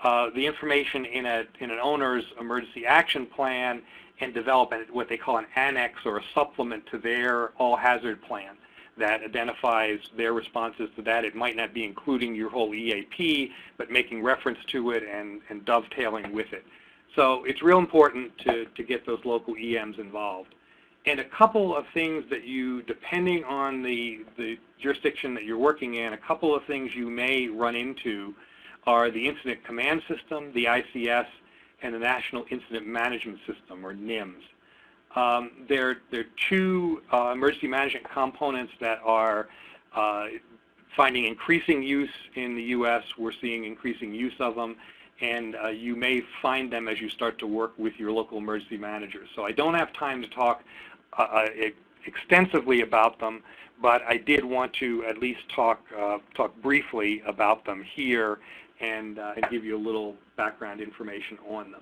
the information in an owner's emergency action plan and develop what they call an annex or a supplement to their all-hazard plan that identifies their responses to that. It might not be including your whole EAP, but making reference to it and dovetailing with it. So it's real important to get those local EMs involved. And a couple of things that you, depending on the jurisdiction that you're working in, a couple of things you may run into are the Incident Command System, the ICS, and the National Incident Management System, or NIMS. They're two emergency management components that are finding increasing use in the U.S. We're seeing increasing use of them, and you may find them as you start to work with your local emergency managers. So I don't have time to talk extensively about them, but I did want to at least talk briefly about them here and give you a little background information on them.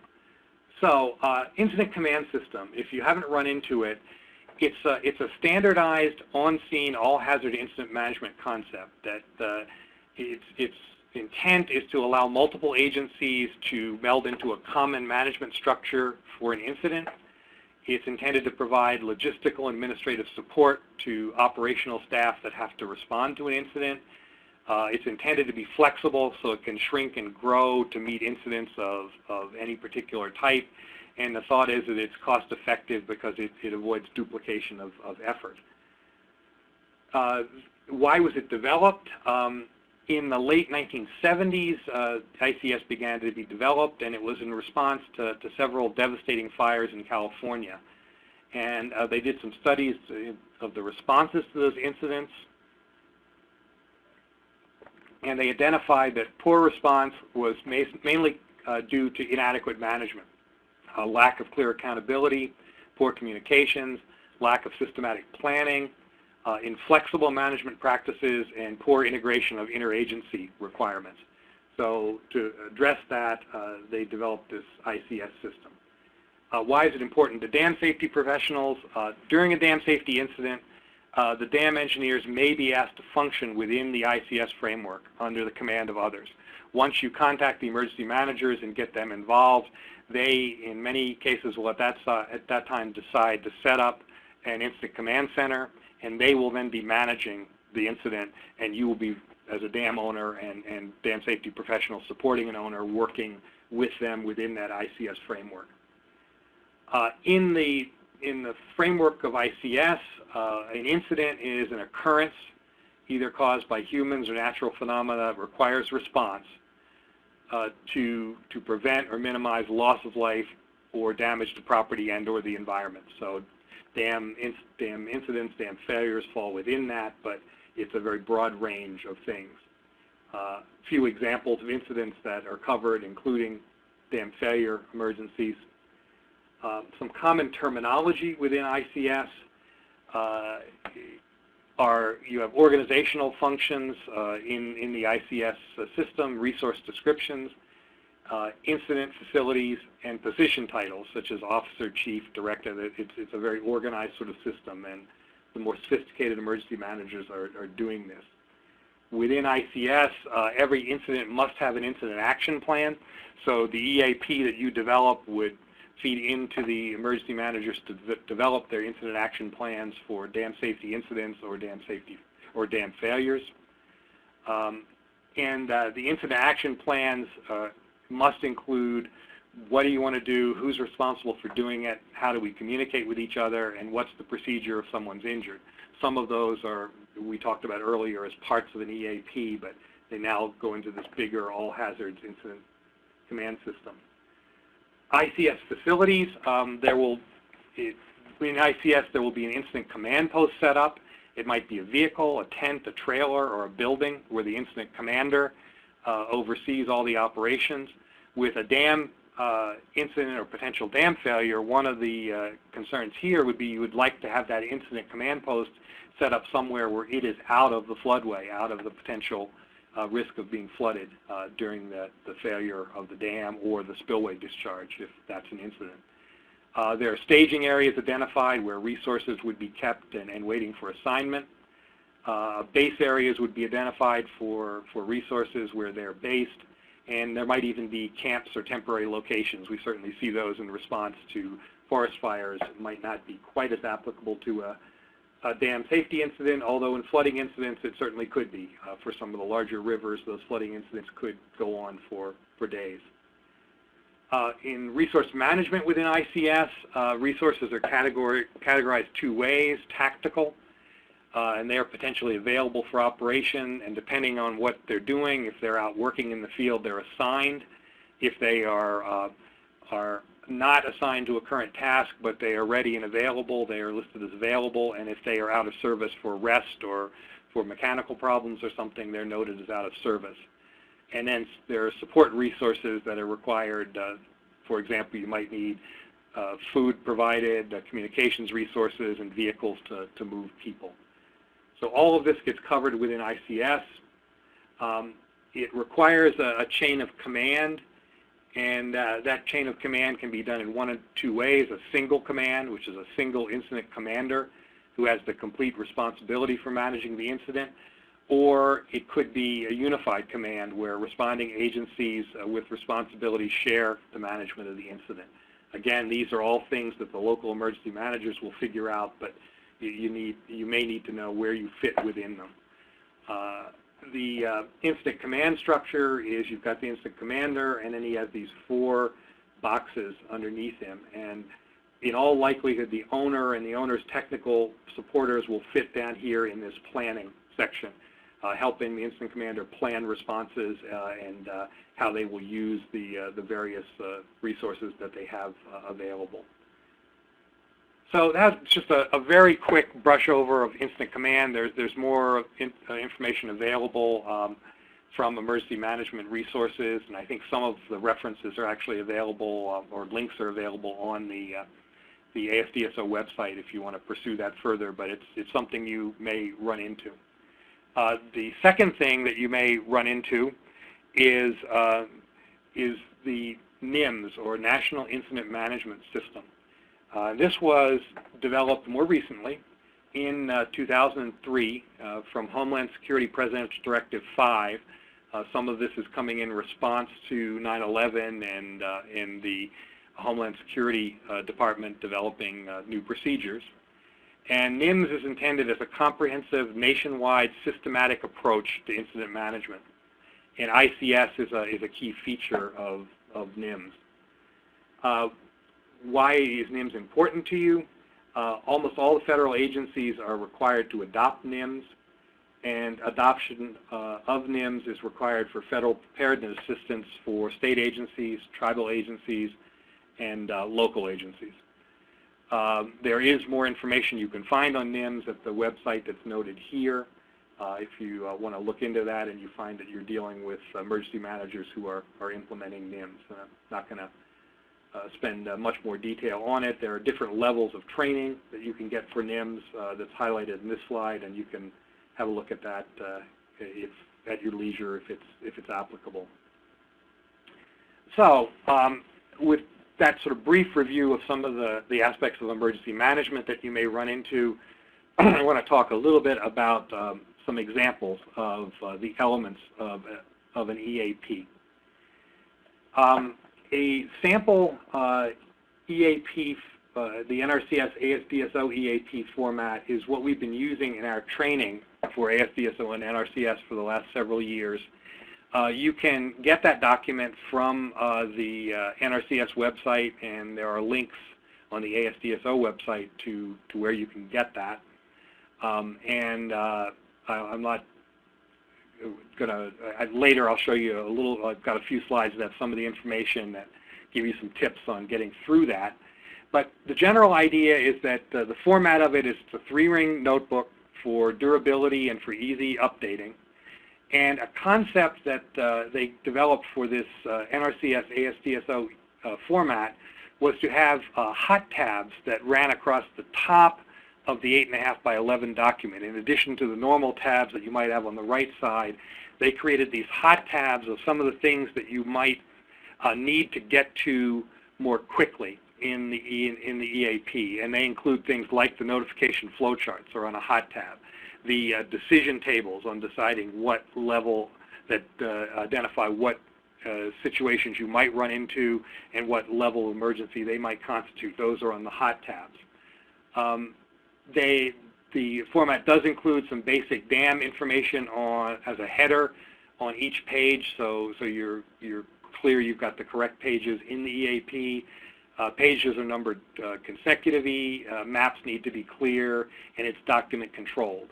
So, Incident Command System, if you haven't run into it, it's a standardized on-scene all-hazard incident management concept that its intent is to allow multiple agencies to meld into a common management structure for an incident. It's intended to provide logistical and administrative support to operational staff that have to respond to an incident. It's intended to be flexible so it can shrink and grow to meet incidents of any particular type. And the thought is that it's cost effective because it avoids duplication of effort. Why was it developed? In the late 1970s, ICS began to be developed, and it was in response to several devastating fires in California. And they did some studies of the responses to those incidents, and they identified that poor response was mainly due to inadequate management, lack of clear accountability, poor communications, lack of systematic planning, inflexible management practices, and poor integration of interagency requirements. So to address that, they developed this ICS system. Why is it important to dam safety professionals? During a dam safety incident, the dam engineers may be asked to function within the ICS framework under the command of others. Once you contact the emergency managers and get them involved, they, in many cases, will at that time decide to set up an incident command center, and they will then be managing the incident, and you will be, as a dam owner and dam safety professional supporting an owner, working with them within that ICS framework. In the framework of ICS, an incident is an occurrence either caused by humans or natural phenomena that requires response to prevent or minimize loss of life or damage to property and or the environment. So dam incidents, dam failures fall within that, but it's a very broad range of things. A few examples of incidents that are covered, including dam failure emergencies. Some common terminology within ICS you have organizational functions in the ICS system, resource descriptions, incident facilities, and position titles such as officer, chief, director. It's a very organized sort of system, and the more sophisticated emergency managers are doing this. Within ICS, every incident must have an incident action plan, so the EAP that you develop would feed into the emergency managers to develop their incident action plans for dam safety incidents or dam failures. And the incident action plans must include what do you want to do, who's responsible for doing it, how do we communicate with each other, and what's the procedure if someone's injured. Some of those we talked about earlier as parts of an EAP, but they now go into this bigger all hazards incident command system. ICS facilities, in ICS there will be an incident command post set up. It might be a vehicle, a tent, a trailer, or a building where the incident commander oversees all the operations. With a dam incident or potential dam failure, one of the concerns here would be you would like to have that incident command post set up somewhere where it is out of the floodway, out of the potential risk of being flooded during the failure of the dam or the spillway discharge, if that's an incident. There are staging areas identified where resources would be kept and waiting for assignment. Base areas would be identified for resources where they're based, and there might even be camps or temporary locations. We certainly see those in response to forest fires. It might not be quite as applicable to a dam safety incident, although in flooding incidents it certainly could be. For some of the larger rivers, those flooding incidents could go on for days. In resource management within ICS, resources are categorized two ways: tactical, and they are potentially available for operation, and depending on what they're doing, if they're out working in the field, they're assigned. If they are not assigned to a current task, but they are ready and available, they are listed as available, and if they are out of service for rest or for mechanical problems or something, they're noted as out of service. And then there are support resources that are required. For example, you might need food provided, communications resources, and vehicles to move people. So all of this gets covered within ICS. It requires a chain of command, and that chain of command can be done in one of two ways: a single command, which is a single incident commander who has the complete responsibility for managing the incident, or it could be a unified command where responding agencies with responsibility share the management of the incident. Again, these are all things that the local emergency managers will figure out, but you may need to know where you fit within them. The incident command structure is you've got the incident commander, and then he has these 4 boxes underneath him. And in all likelihood, the owner and the owner's technical supporters will fit down here in this planning section, helping the incident commander plan responses and how they will use the various resources that they have available. So that's just a very quick brush over of incident command. There's more information available from emergency management resources, and I think some of the references are actually available or links are available on the ASDSO website if you want to pursue that further, but it's something you may run into. The second thing that you may run into is the NIMS, or National Incident Management System. This was developed more recently in 2003 from Homeland Security Presidential Directive 5. Some of this is coming in response to 9/11 and the Homeland Security Department developing new procedures. And NIMS is intended as a comprehensive, nationwide, systematic approach to incident management. And ICS is a key feature of NIMS. Why is NIMS important to you? Almost all the federal agencies are required to adopt NIMS, and adoption of NIMS is required for federal preparedness assistance for state agencies, tribal agencies, and local agencies. There is more information you can find on NIMS at the website that's noted here. If you want to look into that and you find that you're dealing with emergency managers who are implementing NIMS. I'm not going to spend much more detail on it. There are different levels of training that you can get for NIMS that's highlighted in this slide, and you can have a look at that if at your leisure if it's applicable. So with that sort of brief review of some of the aspects of emergency management that you may run into, I want to talk a little bit about some examples of the elements of an EAP. A sample EAP, the NRCSIASDSO EAP format, is what we've been using in our training for ASDSO and NRCS for the last several years. You can get that document from the NRCS website, and there are links on the ASDSO website to where you can get that. I'm not going to, later I'll show you a little, I've got a few slides that have some of the information that give you some tips on getting through that. But the general idea is that the format of it is it's a 3-ring notebook for durability and for easy updating. And a concept that they developed for this NRCS-ASDSO format was to have hot tabs that ran across the top of the 8.5 by 11 document. In addition to the normal tabs that you might have on the right side, they created these hot tabs of some of the things that you might need to get to more quickly in the EAP. And they include things like the notification flowcharts are on a hot tab, the decision tables on deciding what level that identify what situations you might run into and what level of emergency they might constitute. Those are on the hot tabs. The format does include some basic dam information as a header on each page, so you're clear you've got the correct pages in the EAP. Pages are numbered consecutively, maps need to be clear, and it's document controlled.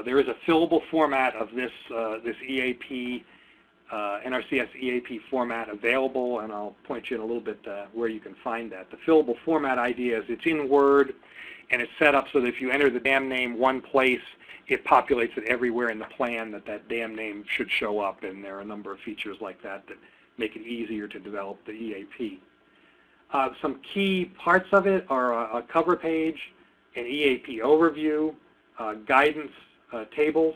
There is a fillable format of this EAP, NRCS EAP format available, and I'll point you in a little bit where you can find that. The fillable format idea is it's in Word, and it's set up so that if you enter the dam name one place, it populates it everywhere in the plan that dam name should show up, and there are a number of features like that that make it easier to develop the EAP. Some key parts of it are a cover page, an EAP overview, guidance tables,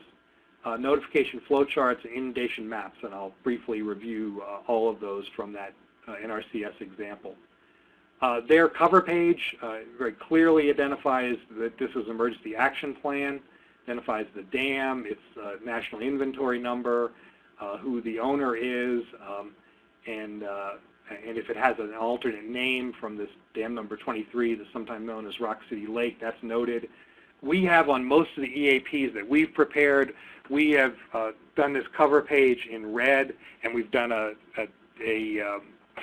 notification flowcharts, and inundation maps, and I'll briefly review all of those from that NRCS example. Their cover page very clearly identifies that this is an emergency action plan, identifies the dam, its national inventory number, who the owner is, and if it has an alternate name from this dam number 23 that's sometimes known as Rock City Lake, that's noted. We have on most of the EAPs that we've prepared, we have done this cover page in red, and we've done a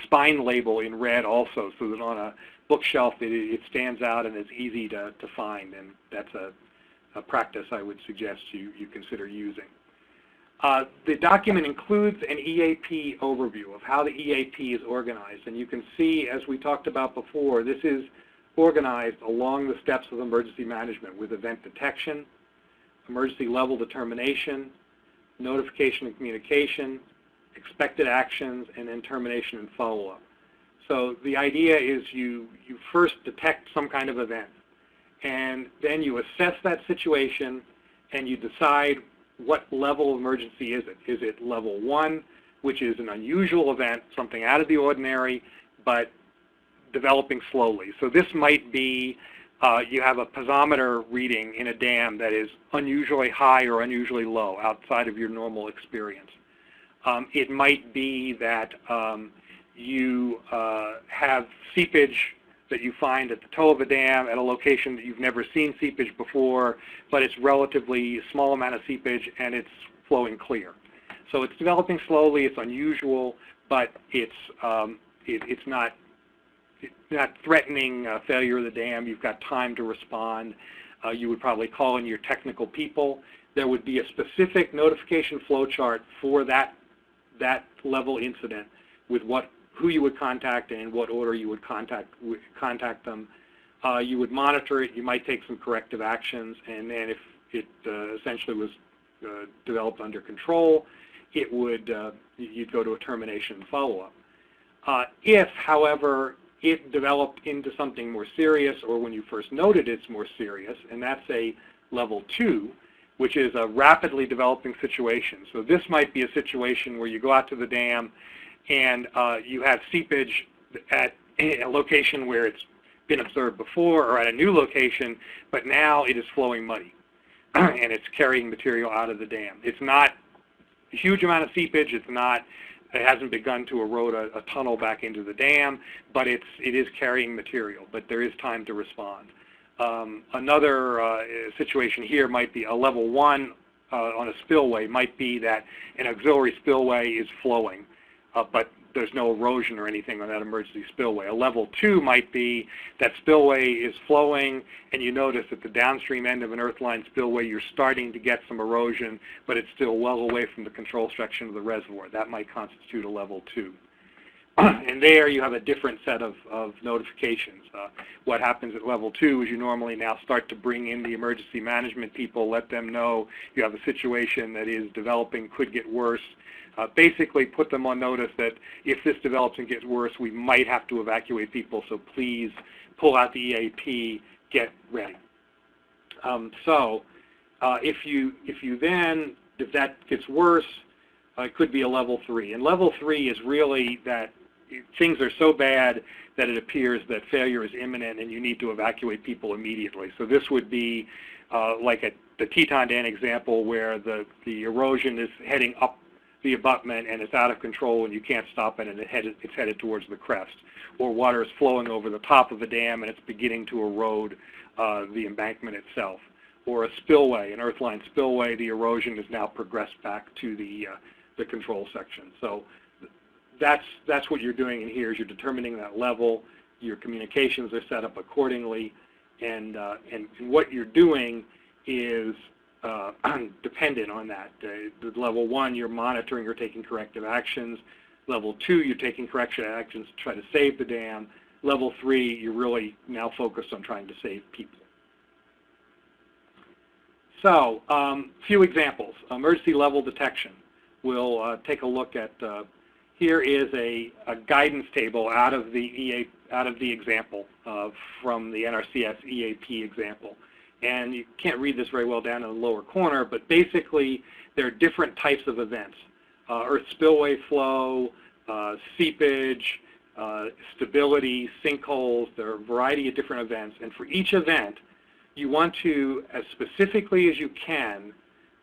spine label in red also, so that on a bookshelf it stands out and is easy to find, and that's a practice I would suggest you consider using. The document includes an EAP overview of how the EAP is organized, and you can see, as we talked about before, this is organized along the steps of emergency management with event detection, emergency level determination, notification and communication, expected actions, and then termination and follow-up. So the idea is you first detect some kind of event, and then you assess that situation and you decide what level of emergency is it. Is it level 1, which is an unusual event, something out of the ordinary, but developing slowly. So this might be you have a piezometer reading in a dam that is unusually high or unusually low outside of your normal experience. It might be that you have seepage that you find at the toe of a dam at a location that you've never seen seepage before, but it's relatively small amount of seepage and it's flowing clear. So it's developing slowly, it's unusual, but it's not threatening failure of the dam. You've got time to respond. You would probably call in your technical people. There would be a specific notification flow chart for that level incident with who you would contact and in what order you would contact them. You would monitor it. You might take some corrective actions, and then if it essentially was developed under control, it would you'd go to a termination and follow-up. If, however, it developed into something more serious, or when you first noted it's more serious, and that's a level 2, which is a rapidly developing situation. So this might be a situation where you go out to the dam and you have seepage at a location where it's been observed before or at a new location, but now it is flowing muddy and it's carrying material out of the dam. It's not a huge amount of seepage. It hasn't begun to erode a tunnel back into the dam, but it is carrying material, but there is time to respond. Another situation here might be a level 1 on a spillway, might be that an auxiliary spillway is flowing, but there's no erosion or anything on that emergency spillway. A level 2 might be that spillway is flowing and you notice at the downstream end of an earthline spillway you're starting to get some erosion, but it's still well away from the control section of the reservoir. That might constitute a level 2. And there you have a different set of notifications. What happens at level 2 is you normally now start to bring in the emergency management people, let them know you have a situation that is developing, could get worse. Basically put them on notice that if this develops and gets worse, we might have to evacuate people, so please pull out the EAP, get ready. If that gets worse, it could be a level 3. And level 3 is really that things are so bad that it appears that failure is imminent and you need to evacuate people immediately. So this would be like the Teton Dam example where the erosion is heading up the abutment and it's out of control and you can't stop it and it's headed towards the crest. Or water is flowing over the top of the dam and it's beginning to erode the embankment itself. Or a spillway, an earthline spillway, the erosion has now progressed back to the control section. So that's what you're doing in here is you're determining that level, your communications are set up accordingly, and what you're doing is dependent on that. Level 1, you're monitoring or taking corrective actions. Level 2, you're taking corrective actions to try to save the dam. Level 3, you're really now focused on trying to save people. So, few examples. Emergency level detection. We'll take a look at here is a guidance table out of the example from the NRCS EAP example. And you can't read this very well down in the lower corner, but basically there are different types of events. Earth spillway flow, seepage, stability, sinkholes. There are a variety of different events. And for each event, you want to, as specifically as you can,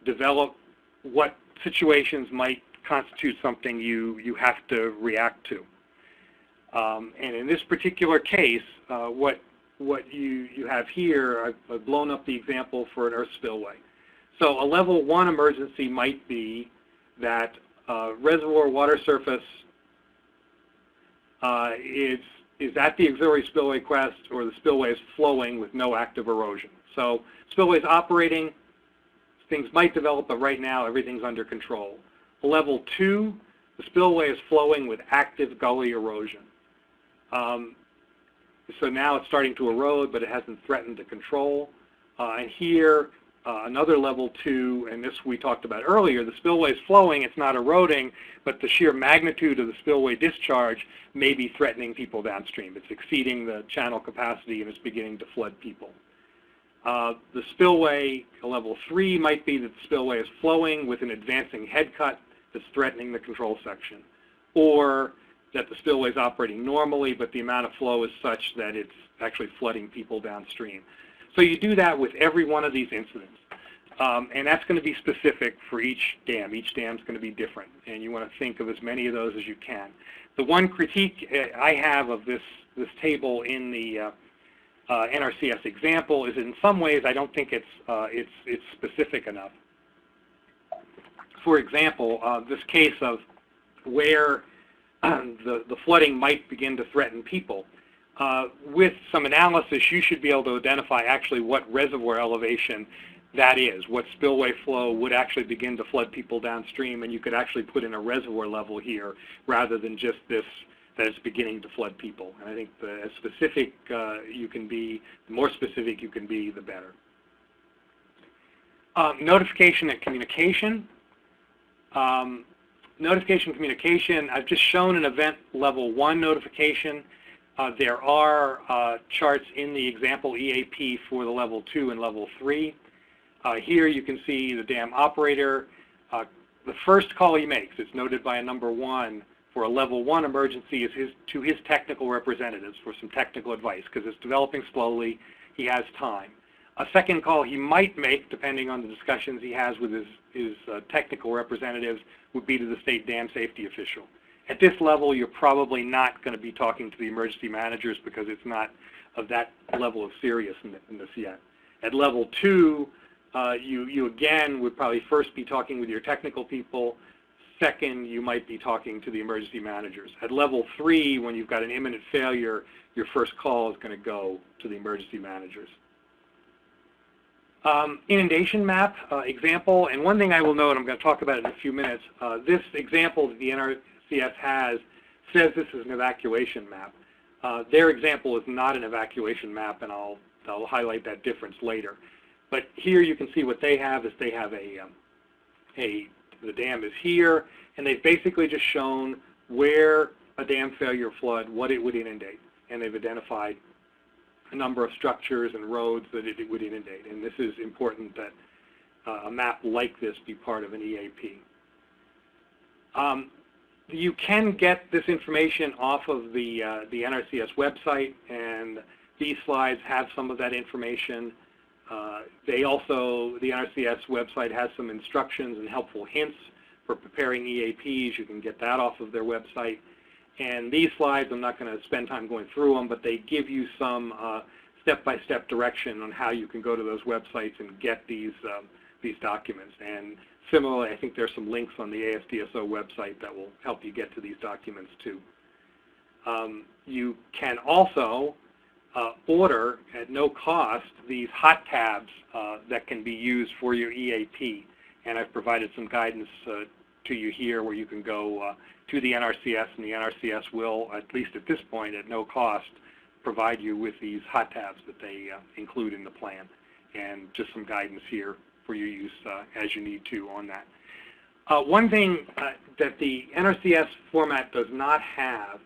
develop what situations might constitute something you have to react to. And in this particular case, what you have here, I've blown up the example for an earth spillway. So a level 1 emergency might be that reservoir water surface is at the auxiliary spillway crest, or the spillway is flowing with no active erosion. So spillway is operating, things might develop, but right now everything's under control. Level 2, the spillway is flowing with active gully erosion. So now it's starting to erode, but it hasn't threatened to control. And here, another level 2, and this we talked about earlier, the spillway is flowing, it's not eroding, but the sheer magnitude of the spillway discharge may be threatening people downstream. It's exceeding the channel capacity and it's beginning to flood people. The spillway, level 3, might be that the spillway is flowing with an advancing head cut that's threatening the control section, or that the spillway is operating normally, but the amount of flow is such that it's actually flooding people downstream. So you do that with every one of these incidents. And that's going to be specific for each dam. Each dam is going to be different, and you want to think of as many of those as you can. The one critique I have of this table in the NRCS example is in some ways I don't think it's specific enough. For example, this case of where the flooding might begin to threaten people. With some analysis, you should be able to identify actually what reservoir elevation that is, what spillway flow would actually begin to flood people downstream, and you could actually put in a reservoir level here rather than just this, that it's beginning to flood people. And I think the as specific you can be, the more specific you can be, the better. Notification and communication. Notification communication, I've just shown an event level 1 notification. There are charts in the example EAP for the level 2 and level 3. Here you can see the dam operator. The first call he makes, it's noted by a number 1 for a level 1 emergency, is to his technical representatives for some technical advice, because it's developing slowly, he has time. A second call he might make, depending on the discussions he has with his technical representatives, would be to the state dam safety official. At this level, you're probably not going to be talking to the emergency managers because it's not of that level of seriousness yet. At level 2, you again would probably first be talking with your technical people. Second, you might be talking to the emergency managers. At level 3, when you've got an imminent failure, your first call is going to go to the emergency managers. Inundation map example, and one thing I will note, I'm going to talk about it in a few minutes, this example that the NRCS has says this is an evacuation map. Their example is not an evacuation map, and I'll highlight that difference later. But here you can see what they have is they have the dam is here, and they've basically just shown where a dam failure flood, what it would inundate, and they've identified a number of structures and roads that it would inundate. And this is important that a map like this be part of an EAP. You can get this information off of the NRCS website, and these slides have some of that information. The NRCS website has some instructions and helpful hints for preparing EAPs. You can get that off of their website. And these slides, I'm not going to spend time going through them, but they give you some step-by-step direction on how you can go to those websites and get these documents. And similarly, I think there's some links on the ASDSO website that will help you get to these documents too. You can also order at no cost these hot tabs that can be used for your EAP. And I've provided some guidance to you here where you can go to the NRCS, and the NRCS will, at least at this point, at no cost, provide you with these hot tabs that they include in the plan, and just some guidance here for your use as you need to on that. One thing, that the NRCS format does not have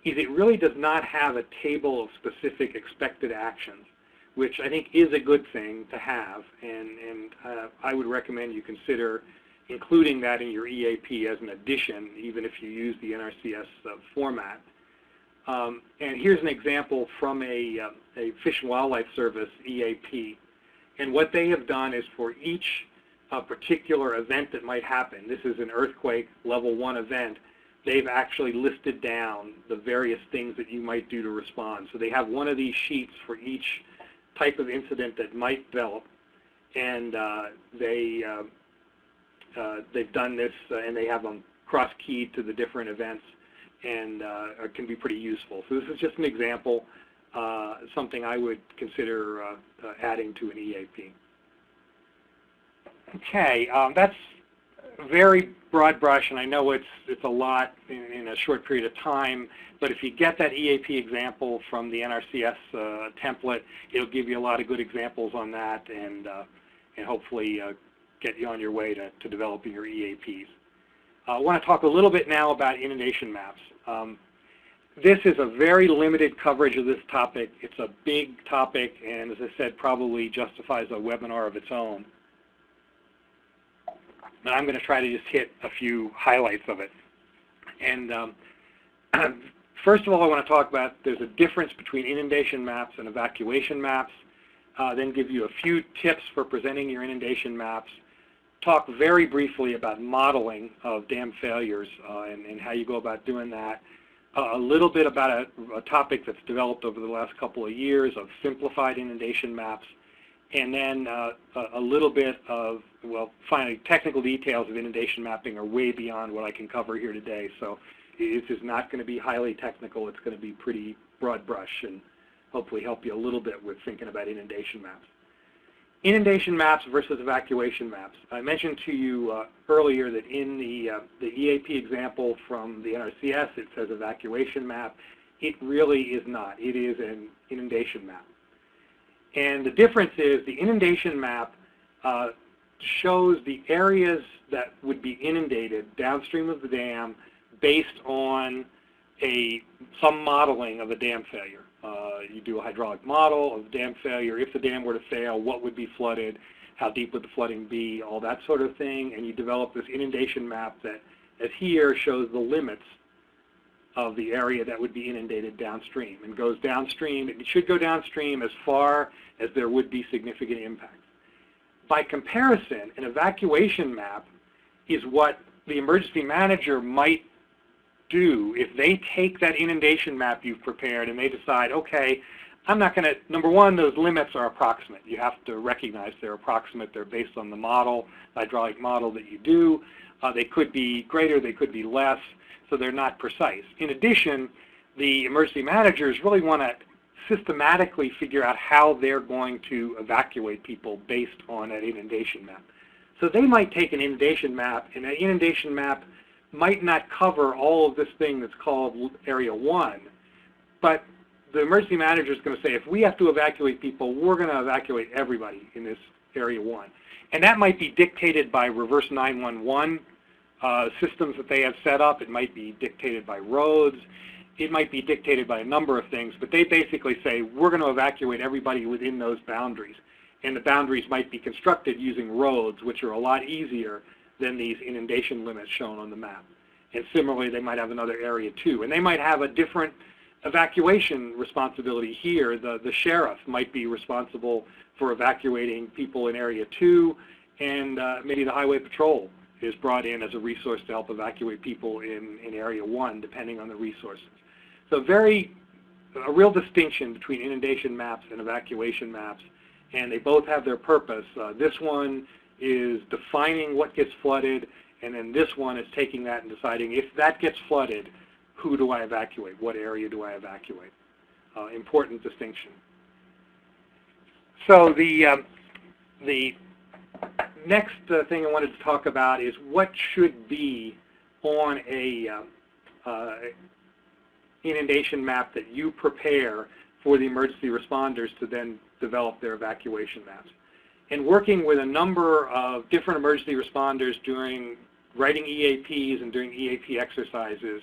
is it really does not have a table of specific expected actions, which I think is a good thing to have, and I would recommend you consider including that in your EAP as an addition, even if you use the NRCS format. And here's an example from a Fish and Wildlife Service EAP. And what they have done is for each particular event that might happen, this is an earthquake level 1 event, they've actually listed down the various things that you might do to respond. So they have one of these sheets for each type of incident that might develop, and they've done this, and they have them cross-keyed to the different events, and can be pretty useful. So this is just an example, something I would consider adding to an EAP. Okay, that's very broad brush, and I know it's a lot in a short period of time, but if you get that EAP example from the NRCS template, it'll give you a lot of good examples on that, and hopefully get you on your way to developing your EAPs. I want to talk a little bit now about inundation maps. This is a very limited coverage of this topic. It's a big topic, and as I said, probably justifies a webinar of its own. But I'm going to try to just hit a few highlights of it. And first of all, I want to talk about there's a difference between inundation maps and evacuation maps. Then give you a few tips for presenting your inundation maps. Talk very briefly about modeling of dam failures and how you go about doing that. A little bit about a topic that's developed over the last couple of years of simplified inundation maps. And then a little bit of, well, finally, technical details of inundation mapping are way beyond what I can cover here today. So this is not going to be highly technical. It's going to be pretty broad brush and hopefully help you a little bit with thinking about inundation maps. Inundation maps versus evacuation maps. I mentioned to you earlier that in the EAP example from the NRCS, it says evacuation map. It really is not. It is an inundation map. And the difference is the inundation map shows the areas that would be inundated downstream of the dam based on some modeling of a dam failure. You do a hydraulic model of dam failure. If the dam were to fail, what would be flooded? How deep would the flooding be? All that sort of thing. And you develop this inundation map that, as here, shows the limits of the area that would be inundated downstream, and goes downstream. It should go downstream as far as there would be significant impacts. By comparison, an evacuation map is what the emergency manager might do if they take that inundation map you've prepared and they decide, okay, I'm not going to, number one, those limits are approximate. You have to recognize they're approximate. They're based on the model, hydraulic model that you do. They could be greater, they could be less, so they're not precise. In addition, the emergency managers really want to systematically figure out how they're going to evacuate people based on that inundation map. So they might take an inundation map, and that inundation map might not cover all of this thing that's called Area 1, but the emergency manager is going to say, if we have to evacuate people, we're going to evacuate everybody in this Area 1. And that might be dictated by reverse 911 systems that they have set up. It might be dictated by roads. It might be dictated by a number of things, but they basically say, we're going to evacuate everybody within those boundaries. And the boundaries might be constructed using roads, which are a lot easier than these inundation limits shown on the map. And similarly, they might have another area too. And they might have a different evacuation responsibility here. The sheriff might be responsible for evacuating people in Area 2, and maybe the highway patrol is brought in as a resource to help evacuate people in Area 1, depending on the resources. So a real distinction between inundation maps and evacuation maps, and they both have their purpose. This one is defining what gets flooded, and then this one is taking that and deciding, if that gets flooded, who do I evacuate? What area do I evacuate? Important distinction. So the next thing I wanted to talk about is what should be on a inundation map that you prepare for the emergency responders to then develop their evacuation maps. And working with a number of different emergency responders doing writing EAPs and doing EAP exercises,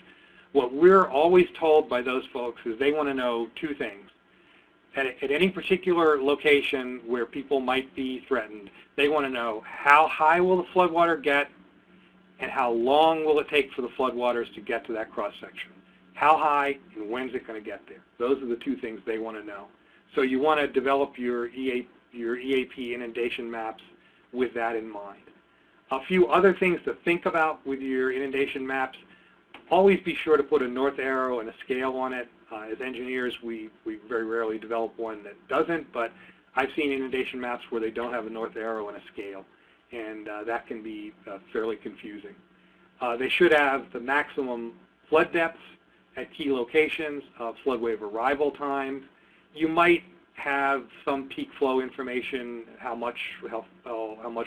what we're always told by those folks is they want to know two things. At any particular location where people might be threatened, they want to know how high will the floodwater get and how long will it take for the floodwaters to get to that cross-section. How high and when's it going to get there? Those are the two things they want to know. So you want to develop your EAP inundation maps with that in mind. A few other things to think about with your inundation maps: always be sure to put a north arrow and a scale on it. As engineers, we very rarely develop one that doesn't, but I've seen inundation maps where they don't have a north arrow and a scale, and that can be fairly confusing. They should have the maximum flood depths at key locations, flood wave arrival times. You might have some peak flow information, how much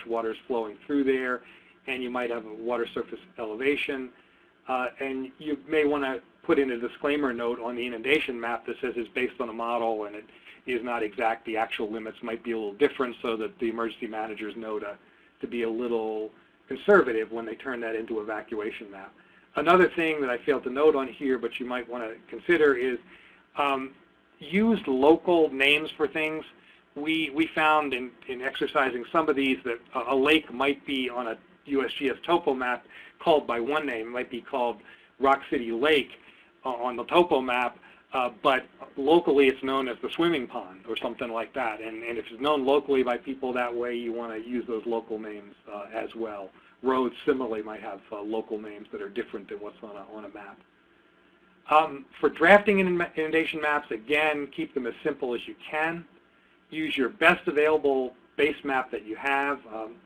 water is flowing through there, and you might have a water surface elevation. And you may want to put in a disclaimer note on the inundation map that says it's based on a model and it is not exact. The actual limits might be a little different, so that the emergency managers know to be a little conservative when they turn that into evacuation map. Another thing that I failed to note on here, but you might want to consider, is use local names for things. We found in exercising some of these that a lake might be on a USGS topo map called by one name. It might be called Rock City Lake on the topo map, but locally it's known as the swimming pond or something like that. And if it's known locally by people that way, you want to use those local names as well. Roads similarly might have local names that are different than what's on a map. For drafting inundation maps, again, keep them as simple as you can. Use your best available base map that you have.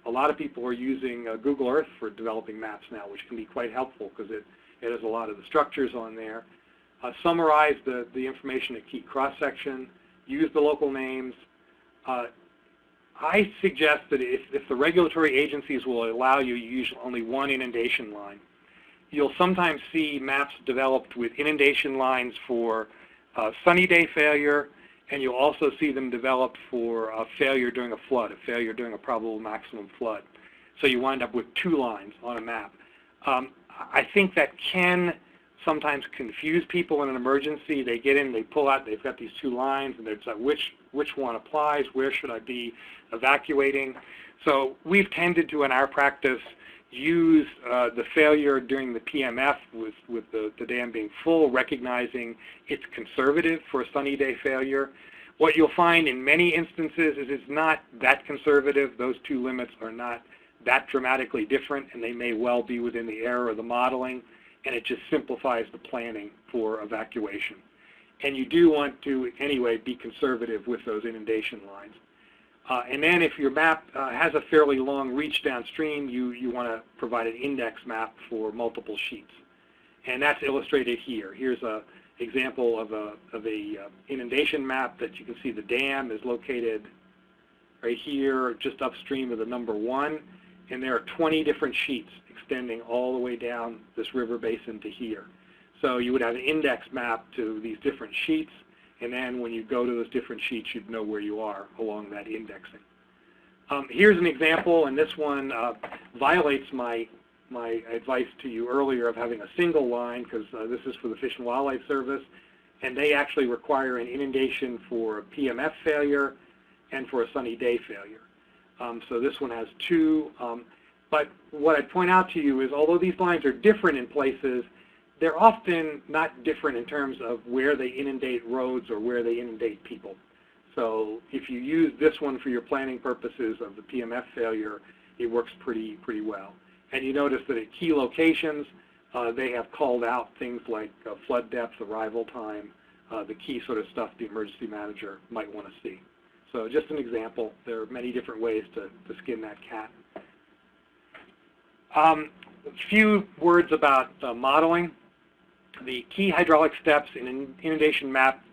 A lot of people are using Google Earth for developing maps now, which can be quite helpful because it has a lot of the structures on there. Summarize the information at key cross-section. Use the local names. I suggest that if the regulatory agencies will allow you, you use only one inundation line. You'll sometimes see maps developed with inundation lines for sunny day failure, and you'll also see them developed for a failure during a flood, a failure during a probable maximum flood. So you wind up with two lines on a map. I think that can sometimes confuse people in an emergency. They get in, they pull out, they've got these two lines, and they're like, which one applies? Where should I be evacuating? So we've tended to, in our practice, use the failure during the PMF with the dam being full, recognizing it's conservative for a sunny day failure. What you'll find in many instances is it's not that conservative. Those two limits are not that dramatically different, and they may well be within the error of the modeling, and it just simplifies the planning for evacuation. And you do want to, anyway, be conservative with those inundation lines. And then if your map has a fairly long reach downstream, you want to provide an index map for multiple sheets. And that's illustrated here. Here's an example of a inundation map that you can see the dam is located right here just upstream of the number 1. And there are 20 different sheets extending all the way down this river basin to here. So you would have an index map to these different sheets, and then when you go to those different sheets, you'd know where you are along that indexing. Here's an example, and this one violates my advice to you earlier of having a single line, because this is for the Fish and Wildlife Service, and they actually require an inundation for a PMF failure and for a sunny day failure. So this one has 2. But what I'd point out to you is, although these lines are different in places, they're often not different in terms of where they inundate roads or where they inundate people. So if you use this one for your planning purposes of the PMF failure, it works pretty well. And you notice that at key locations, they have called out things like flood depth, arrival time, the key sort of stuff the emergency manager might want to see. So just an example. There are many different ways to skin that cat. A few words about modeling. The key hydraulic steps in inundation map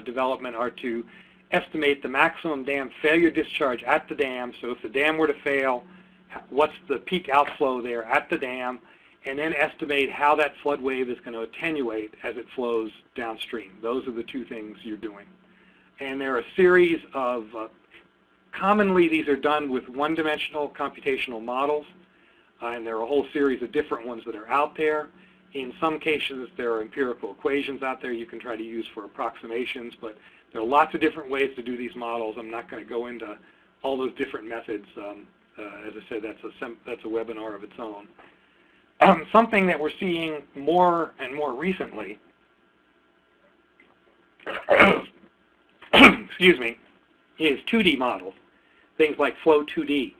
development are to estimate the maximum dam failure discharge at the dam. So if the dam were to fail, what's the peak outflow there at the dam, and then estimate how that flood wave is going to attenuate as it flows downstream. Those are the two things you're doing. And there are a series of, commonly these are done with one-dimensional computational models. and there are a whole series of different ones that are out there. In some cases, there are empirical equations out there you can try to use for approximations, but there are lots of different ways to do these models. I'm not going to go into all those different methods. As I said, that's a webinar of its own. Something that we're seeing more and more recently, excuse me, is 2D models, things like Flow 2D.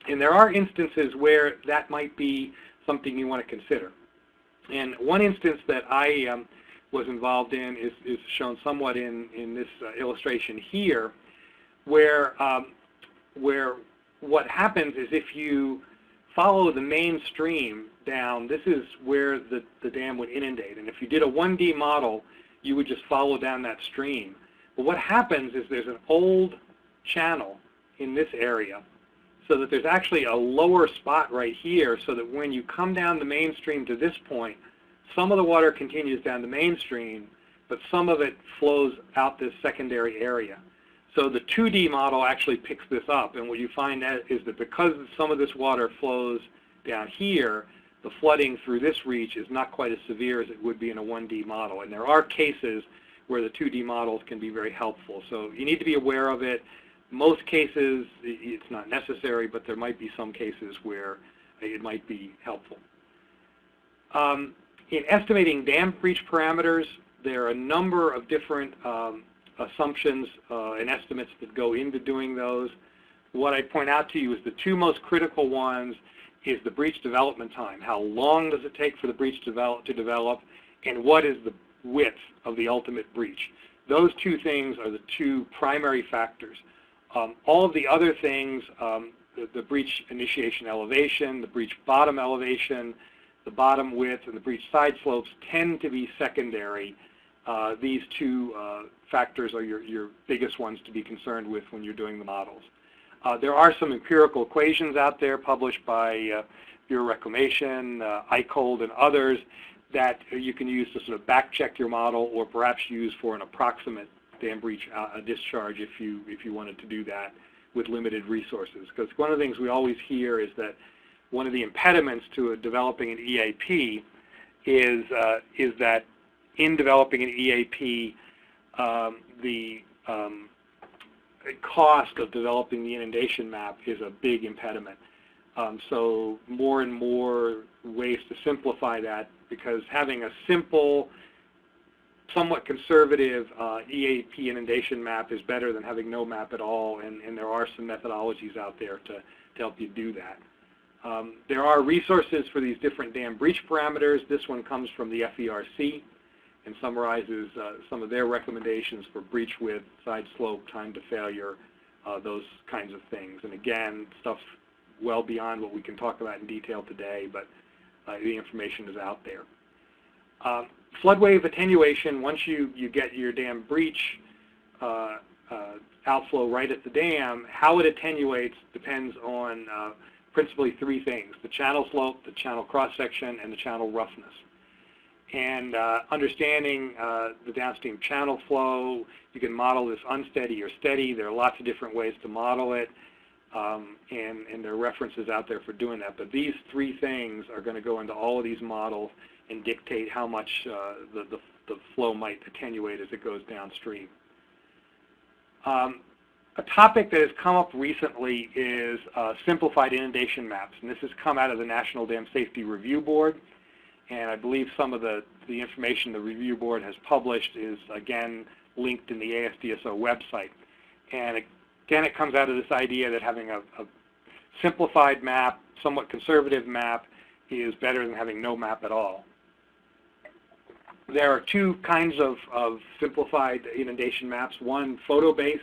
And there are instances where that might be something you want to consider. And one instance that I was involved in is shown somewhat in this illustration here, where what happens is if you follow the main stream down, this is where the dam would inundate. And if you did a 1D model, you would just follow down that stream. But what happens is there's an old channel in this area, so that there's actually a lower spot right here, so that when you come down the main stream to this point, some of the water continues down the main stream, but some of it flows out this secondary area. So the 2D model actually picks this up, and what you find is that because some of this water flows down here, the flooding through this reach is not quite as severe as it would be in a 1D model. And there are cases where the 2D models can be very helpful. So you need to be aware of it. Most cases, it's not necessary, but there might be some cases where it might be helpful. In estimating dam breach parameters, there are a number of different assumptions and estimates that go into doing those. What I point out to you is the two most critical ones is the breach development time. How long does it take for the breach to develop, and what is the width of the ultimate breach? Those two things are the two primary factors. All of the other things, the breach initiation elevation, the breach bottom elevation, the bottom width, and the breach side slopes tend to be secondary. These two factors are your biggest ones to be concerned with when you're doing the models. There are some empirical equations out there published by Bureau of Reclamation, ICOLD, and others that you can use to sort of back check your model, or perhaps use for an approximate dam breach discharge if you wanted to do that with limited resources. Because one of the things we always hear is that one of the impediments to developing an EAP is that in developing an EAP, the cost of developing the inundation map is a big impediment. So more and more ways to simplify that, because having a simple, somewhat conservative EAP inundation map is better than having no map at all, and there are some methodologies out there to help you do that. There are resources for these different dam breach parameters. This one comes from the FERC and summarizes some of their recommendations for breach width, side slope, time to failure, those kinds of things. And again, stuff well beyond what we can talk about in detail today, but the information is out there. Flood wave attenuation, once you get your dam breach outflow right at the dam, how it attenuates depends on principally three things: the channel slope, the channel cross-section, and the channel roughness. And understanding the downstream channel flow, you can model this unsteady or steady. There are lots of different ways to model it, and there are references out there for doing that. But these three things are going to go into all of these models and dictate how much the flow might attenuate as it goes downstream. A topic that has come up recently is simplified inundation maps, and this has come out of the National Dam Safety Review Board. And I believe some of the information the review board has published is, again, linked in the ASDSO website. And again, it comes out of this idea that having a simplified map, somewhat conservative map, is better than having no map at all. There are two kinds of simplified inundation maps: one photo-based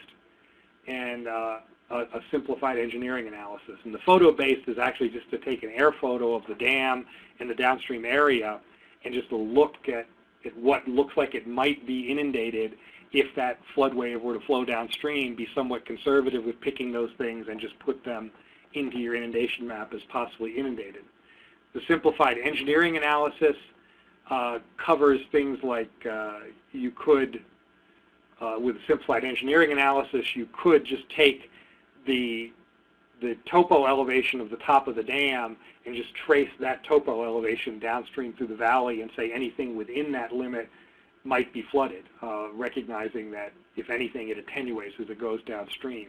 and a simplified engineering analysis. And the photo-based is actually just to take an air photo of the dam in the downstream area and just to look at what looks like it might be inundated if that flood wave were to flow downstream. Be somewhat conservative with picking those things and just put them into your inundation map as possibly inundated. The simplified engineering analysis covers things like you could, with a simplified engineering analysis, you could just take the the topo elevation of the top of the dam and just trace that topo elevation downstream through the valley and say anything within that limit might be flooded, recognizing that if anything it attenuates as it goes downstream.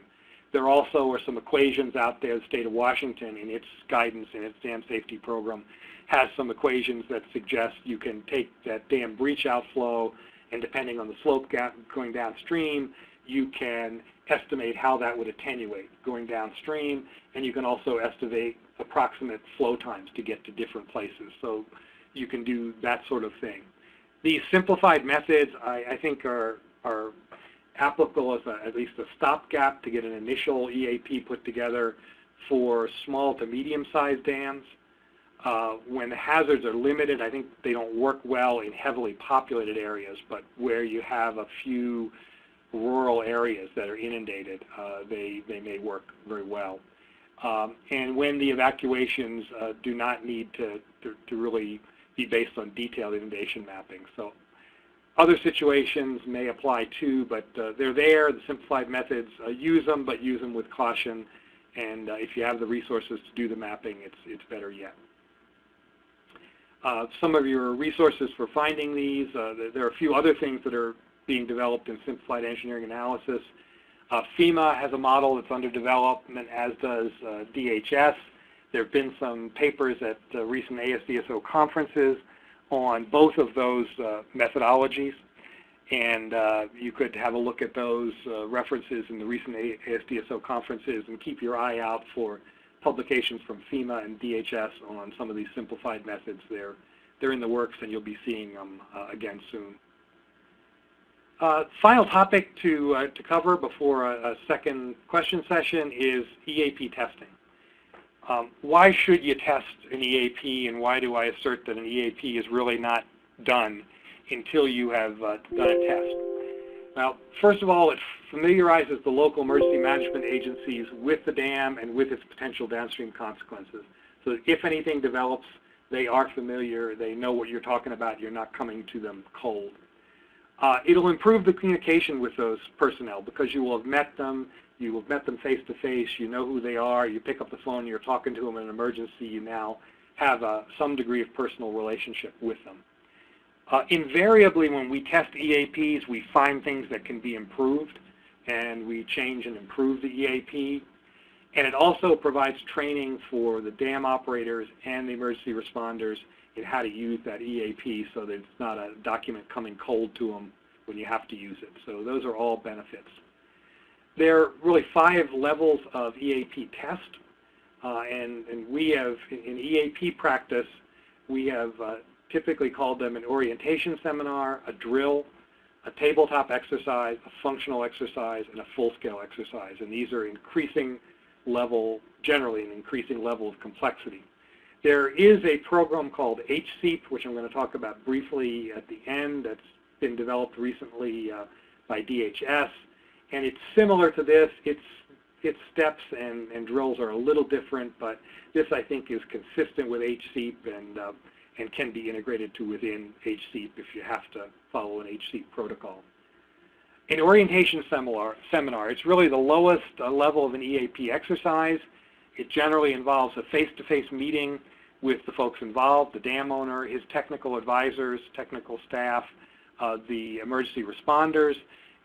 There also are some equations out there. The state of Washington, in its guidance in its dam safety program, has some equations that suggest you can take that dam breach outflow, and depending on the slope gap going downstream, you can estimate how that would attenuate going downstream, and you can also estimate approximate flow times to get to different places. So you can do that sort of thing. These simplified methods, I think, are applicable as at least a stopgap to get an initial EAP put together for small to medium-sized dams. When the hazards are limited, I think they don't work well in heavily populated areas, but where you have a few rural areas that are inundated, they may work very well. And when the evacuations do not need to really be based on detailed inundation mapping. So other situations may apply too, but they're there, the simplified methods. Use them, but use them with caution. And if you have the resources to do the mapping, it's better yet. Some of your resources for finding these, there are a few other things that are being developed in simplified engineering analysis. FEMA has a model that's under development, as does DHS. There have been some papers at recent ASDSO conferences on both of those methodologies, and you could have a look at those references in the recent ASDSO conferences and keep your eye out for publications from FEMA and DHS on some of these simplified methods. They're in the works, and you'll be seeing them again soon. Final topic to cover before a second question session is EAP testing. Why should you test an EAP, and why do I assert that an EAP is really not done until you have done a test? Now, first of all, it familiarizes the local emergency management agencies with the dam and with its potential downstream consequences. So that if anything develops, they are familiar, they know what you're talking about, you're not coming to them cold. It'll improve the communication with those personnel because you will have met them, you will have met them face to face, you know who they are, you pick up the phone, you're talking to them in an emergency, you now have some degree of personal relationship with them. Invariably, when we test EAPs, we find things that can be improved, and we change and improve the EAP. And it also provides training for the dam operators and the emergency responders in how to use that EAP so that it's not a document coming cold to them when you have to use it. So those are all benefits. There are really 5 levels of EAP test, and we have, in EAP practice, we have typically called them an orientation seminar, a drill, a tabletop exercise, a functional exercise, and a full-scale exercise. And these are increasing level, generally an increasing level of complexity. There is a program called HCEAP, which I'm going to talk about briefly at the end, that's been developed recently by DHS. And it's similar to this. Its steps and drills are a little different, but this, I think, is consistent with HCEAP and can be integrated to within HCEAP if you have to follow an HCEAP protocol. An orientation seminar, it's really the lowest level of an EAP exercise. It generally involves a face-to-face meeting with the folks involved, the dam owner, his technical advisors, technical staff, the emergency responders,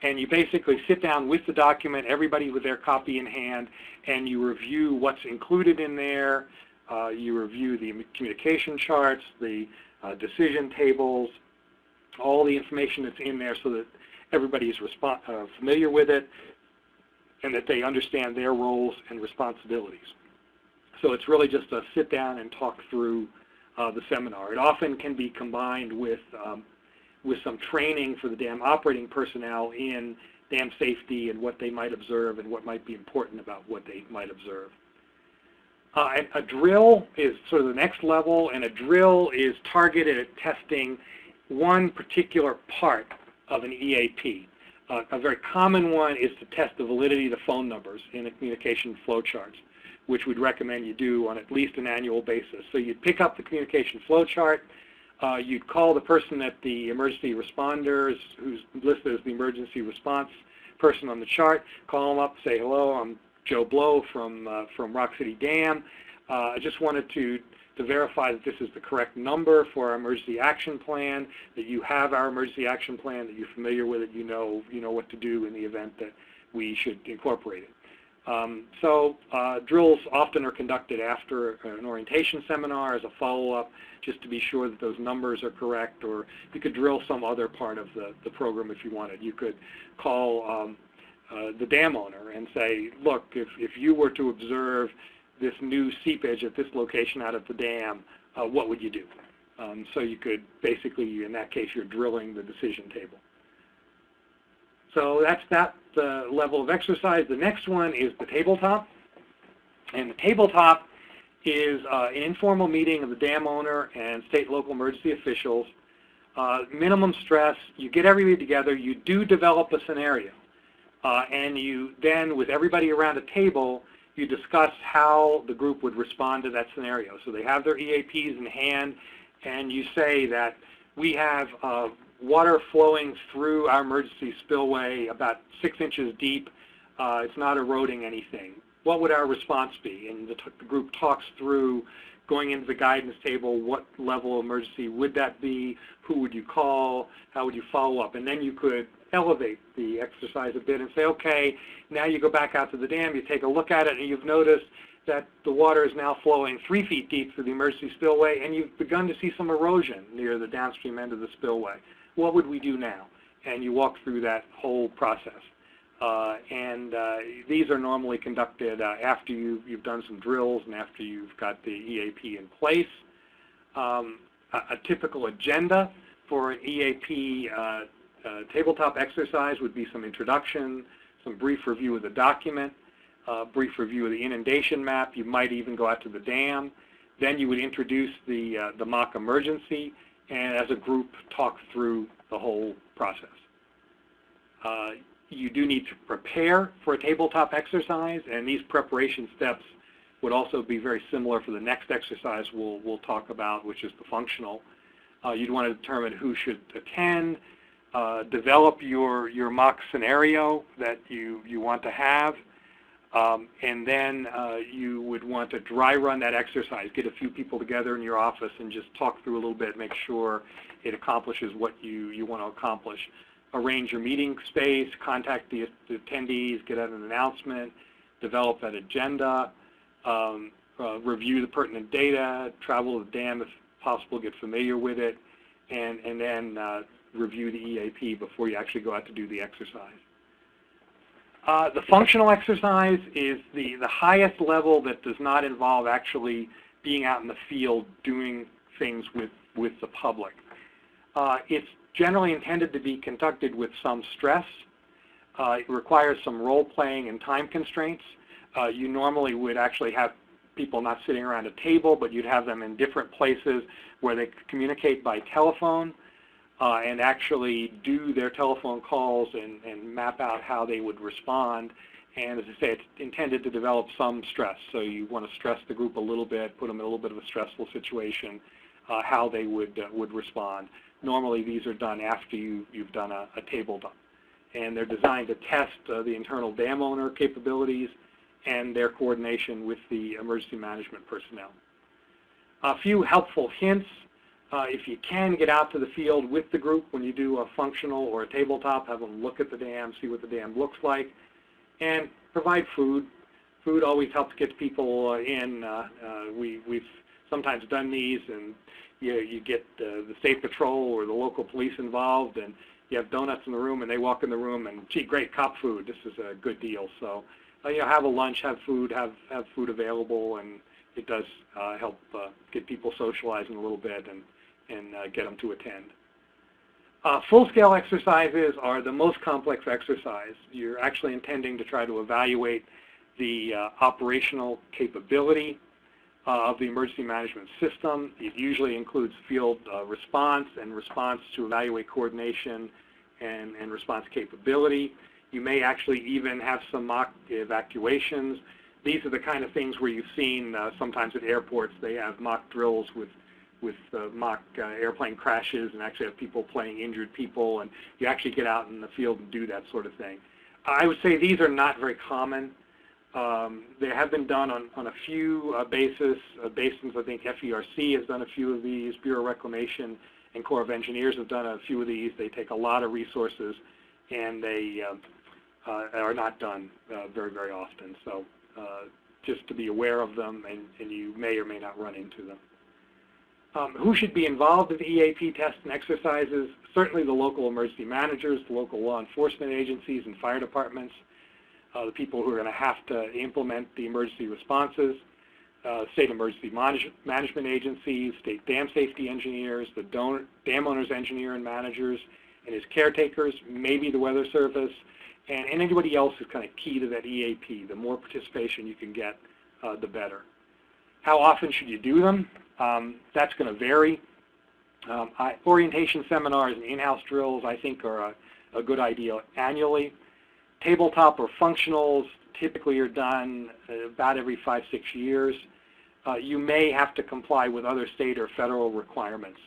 and you basically sit down with the document, everybody with their copy in hand, and you review what's included in there. You review the communication charts, the decision tables, all the information that's in there so that everybody is familiar with it and that they understand their roles and responsibilities. So it's really just a sit down and talk through the seminar. It often can be combined with some training for the dam operating personnel in dam safety and what they might observe and what might be important about what they might observe. A drill is sort of the next level, and a drill is targeted at testing one particular part of an EAP. A very common one is to test the validity of the phone numbers in the communication flow charts, which we'd recommend you do on at least an annual basis. So you'd pick up the communication flow chart, you'd call the person at the emergency responders who's listed as the emergency response person on the chart, call them up, say, hello, I'm Joe Blow from Rock City Dam. I just wanted to verify that this is the correct number for our emergency action plan, that you have our emergency action plan, that you're familiar with it, you know what to do in the event that we should incorporate it. Drills often are conducted after an orientation seminar as a follow-up, just to be sure that those numbers are correct, or you could drill some other part of the program if you wanted. You could call the dam owner and say, look, if you were to observe this new seepage at this location out of the dam, what would you do? So you could basically, in that case, you're drilling the decision table. So that's that level of exercise. The next one is the tabletop. And the tabletop is an informal meeting of the dam owner and state and local emergency officials. Minimum stress, you get everybody together, you do develop a scenario. And you then, with everybody around a table, you discuss how the group would respond to that scenario. So they have their EAPs in hand, and you say that we have water flowing through our emergency spillway about 6 inches deep. It's not eroding anything. What would our response be? And the group talks through, going into the guidance table, what level of emergency would that be? Who would you call? How would you follow up? And then you could elevate the exercise a bit and say, okay, now you go back out to the dam, you take a look at it, and you've noticed that the water is now flowing 3 feet deep through the emergency spillway, and you've begun to see some erosion near the downstream end of the spillway. What would we do now? And you walk through that whole process. These are normally conducted after you've done some drills and after you've got the EAP in place. A typical agenda for an EAP tabletop exercise would be some introduction, some brief review of the document, brief review of the inundation map. You might even go out to the dam. Then you would introduce the mock emergency, and as a group talk through the whole process. You do need to prepare for a tabletop exercise, and these preparation steps would also be very similar for the next exercise we'll talk about, which is the functional. You'd want to determine who should attend, develop your mock scenario that you want to have, and then you would want to dry run that exercise, get a few people together in your office and just talk through a little bit, make sure it accomplishes what you want to accomplish. Arrange your meeting space, contact the attendees, get out an announcement, develop that agenda, review the pertinent data, travel to the dam if possible, get familiar with it, and then review the EAP before you actually go out to do the exercise. The functional exercise is the highest level that does not involve actually being out in the field doing things with the public. It's generally intended to be conducted with some stress. It requires some role-playing and time constraints. You normally would actually have people not sitting around a table, but you'd have them in different places where they could communicate by telephone and actually do their telephone calls and map out how they would respond. And as I say, it's intended to develop some stress. So you want to stress the group a little bit, put them in a little bit of a stressful situation, how they would respond. Normally these are done after you've done a tabletop. And they're designed to test the internal dam owner capabilities and their coordination with the emergency management personnel. A few helpful hints. If you can get out to the field with the group when you do a functional or a tabletop, have them look at the dam, see what the dam looks like, and provide food. Food always helps get people in. We've sometimes done these, and you get the state patrol or the local police involved, and you have donuts in the room, and they walk in the room, and gee, great cop food. This is a good deal. So, have a lunch, have food available, and it does help get people socializing a little bit and get them to attend. Full-scale exercises are the most complex exercise. You're actually intending to try to evaluate the operational capability of the emergency management system. It usually includes field response and response to evaluate coordination and response capability. You may actually even have some mock evacuations. These are the kind of things where you've seen sometimes at airports. They have mock drills with mock airplane crashes and actually have people playing injured people, and you actually get out in the field and do that sort of thing. I would say these are not very common. They have been done on a few basins. I think FERC has done a few of these. Bureau of Reclamation and Corps of Engineers have done a few of these. They take a lot of resources, and they are not done very, very often. So just to be aware of them, and you may or may not run into them. Who should be involved in the EAP tests and exercises? Certainly the local emergency managers, the local law enforcement agencies and fire departments, the people who are going to have to implement the emergency responses, state emergency management agencies, state dam safety engineers, the dam owner's engineer and managers and his caretakers, maybe the Weather Service, and anybody else who's kind of key to that EAP. The more participation you can get, the better. How often should you do them? That's going to vary. Orientation seminars and in-house drills, I think, are a good idea annually. Tabletop or functionals typically are done about every 5-6 years. You may have to comply with other state or federal requirements.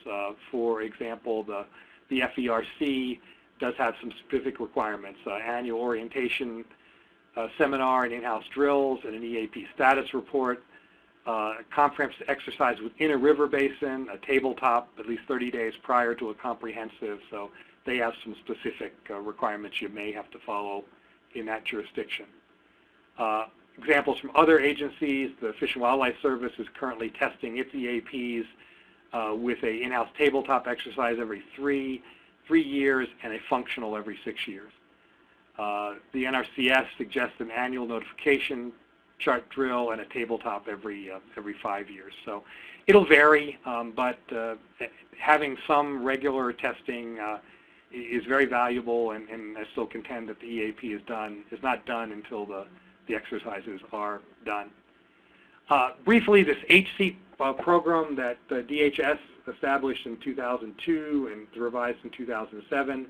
For example, the FERC does have some specific requirements, annual orientation seminar and in-house drills and an EAP status report, comprehensive exercise within a river basin, a tabletop at least 30 days prior to a comprehensive. So they have some specific requirements you may have to follow in that jurisdiction. Examples from other agencies: the Fish and Wildlife Service is currently testing its EAPs with an in-house tabletop exercise every three years and a functional every 6 years. The NRCS suggests an annual notification chart drill and a tabletop every 5 years. So it'll vary, but having some regular testing is very valuable, and I still contend that the EAP is not done until the exercises are done. Briefly, this HCEAP program that DHS established in 2002 and revised in 2007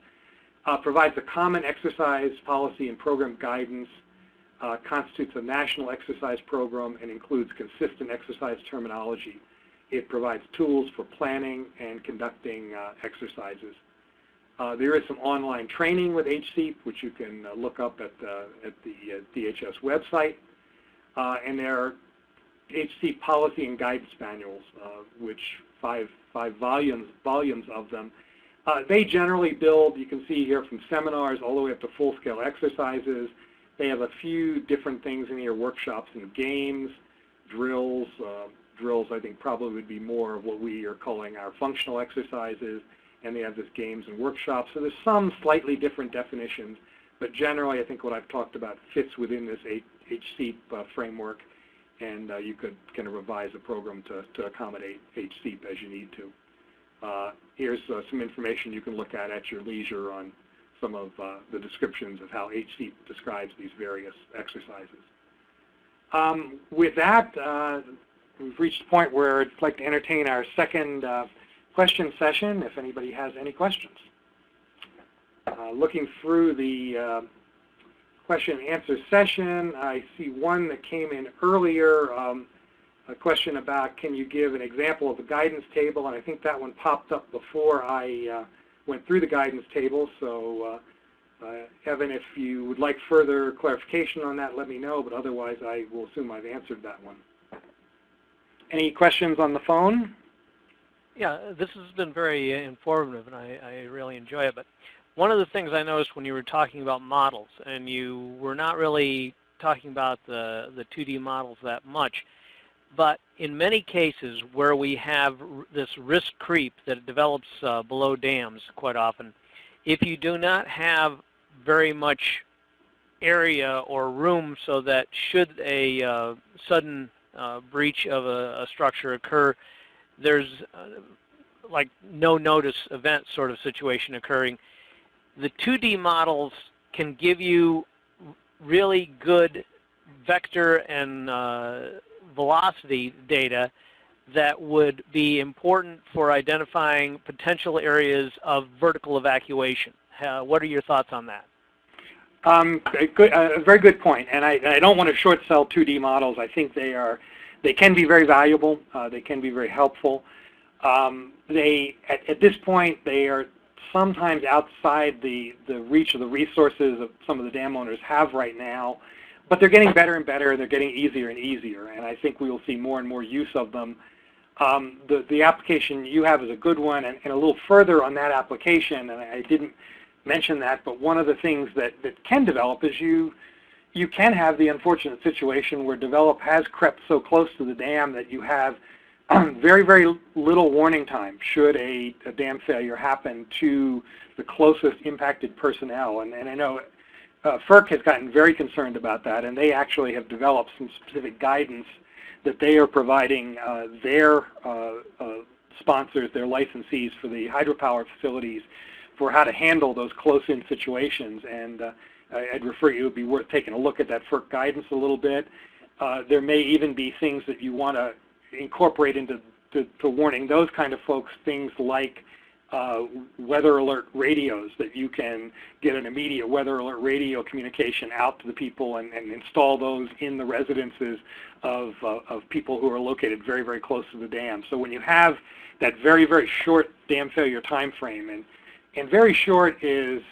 provides a common exercise policy and program guidance, constitutes a national exercise program, and includes consistent exercise terminology. It provides tools for planning and conducting exercises. There is some online training with HCEAP, which you can look up at the DHS website. And there are HCEAP policy and guidance manuals, which five volumes of them. They generally build, you can see here, from seminars all the way up to full-scale exercises. They have a few different things in here: workshops and games, drills. Drills, I think, probably would be more of what we are calling our functional exercises. And they have this games and workshops. So there's some slightly different definitions, but generally I think what I've talked about fits within this HCEAP framework, and you could kind of revise a program to accommodate HCEAP as you need to. Here's some information you can look at your leisure on some of the descriptions of how HCEAP describes these various exercises. With that, we've reached the point where I'd like to entertain our second question session, if anybody has any questions. Looking through the question and answer session, I see one that came in earlier, a question about, can you give an example of a guidance table? And I think that one popped up before I went through the guidance table. So Evan, if you would like further clarification on that, let me know, but otherwise I will assume I've answered that one. Any questions on the phone? Yeah, this has been very informative, and I really enjoy it. But one of the things I noticed when you were talking about models, and you were not really talking about the 2D models that much, but in many cases where we have this risk creep that develops below dams quite often, if you do not have very much area or room so that should a sudden breach of a structure occur, there's like no notice event sort of situation occurring. The 2D models can give you really good vector and velocity data that would be important for identifying potential areas of vertical evacuation. What are your thoughts on that? A very good point, and I don't want to short sell 2D models. I think they can be very valuable. They can be very helpful. At this point, they are sometimes outside the reach of the resources of some of the dam owners have right now. but they're getting better and better, and they're getting easier and easier, and I think we will see more and more use of them. The application you have is a good one, and a little further on that application, and I didn't mention that, but one of the things that can develop is you can have the unfortunate situation where develop has crept so close to the dam that you have very, very little warning time should a dam failure happen to the closest impacted personnel. And I know FERC has gotten very concerned about that, and they actually have developed some specific guidance that they are providing their sponsors, their licensees for the hydropower facilities for how to handle those close-in situations. And I'd refer you, it would be worth taking a look at that FERC guidance a little bit. There may even be things that you want to incorporate into warning those kind of folks, things like weather alert radios, that you can get an immediate weather alert radio communication out to the people and install those in the residences of people who are located very, very close to the dam. So when you have that very, very short dam failure time frame, and very short is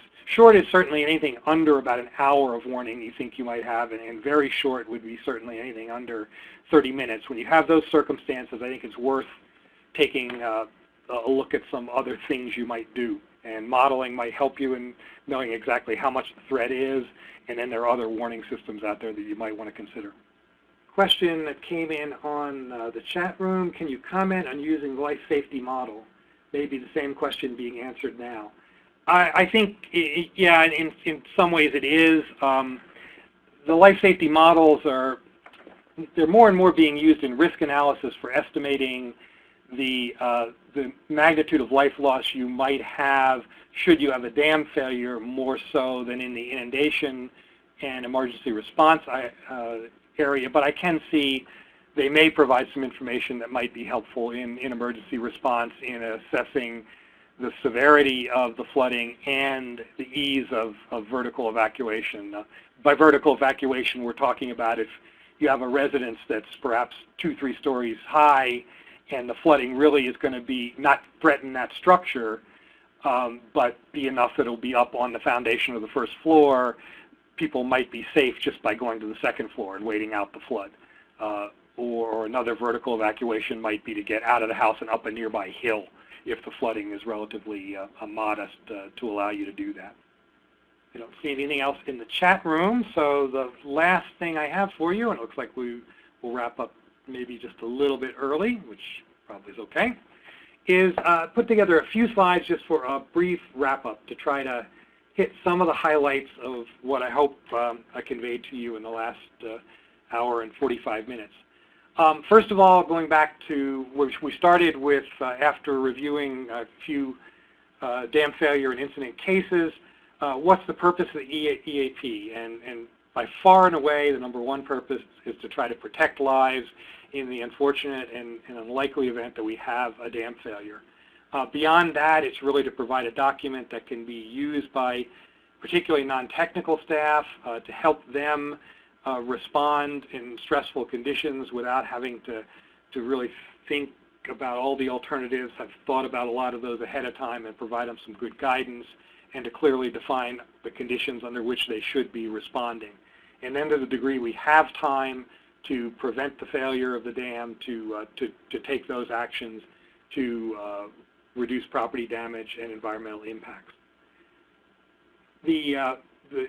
certainly anything under about an hour of warning you think you might have, and very short would be certainly anything under 30 minutes. When you have those circumstances, I think it's worth taking a look at some other things you might do. And modeling might help you in knowing exactly how much the threat is, and then there are other warning systems out there that you might want to consider. Question that came in on the chat room: can you comment on using life safety model? Maybe the same question being answered now. I think, yeah, in some ways it is. The life safety models they're more and more being used in risk analysis for estimating the magnitude of life loss you might have should you have a dam failure, more so than in the inundation and emergency response area. But I can see they may provide some information that might be helpful in emergency response in assessing the severity of the flooding and the ease of vertical evacuation. By vertical evacuation, we're talking about if you have a residence that's perhaps 2-3 stories high, and the flooding really is going to be not threaten that structure, but be enough that it'll be up on the foundation of the first floor. People might be safe just by going to the second floor and waiting out the flood. Or another vertical evacuation might be to get out of the house and up a nearby hill if the flooding is relatively modest to allow you to do that. I don't see anything else in the chat room, so the last thing I have for you, and it looks like we will wrap up maybe just a little bit early, which probably is okay, is put together a few slides just for a brief wrap-up to try to hit some of the highlights of what I hope I conveyed to you in the last hour and 45 minutes. First of all, going back to where we started with, after reviewing a few dam failure and incident cases, what's the purpose of the EAP? And by far and away, the number one purpose is to try to protect lives in the unfortunate and unlikely event that we have a dam failure. Beyond that, it's really to provide a document that can be used by particularly non-technical staff to help them respond in stressful conditions without having to really think about all the alternatives. I've thought about a lot of those ahead of time and provide them some good guidance, and to clearly define the conditions under which they should be responding. And then to the degree we have time to prevent the failure of the dam, to take those actions to reduce property damage and environmental impacts. The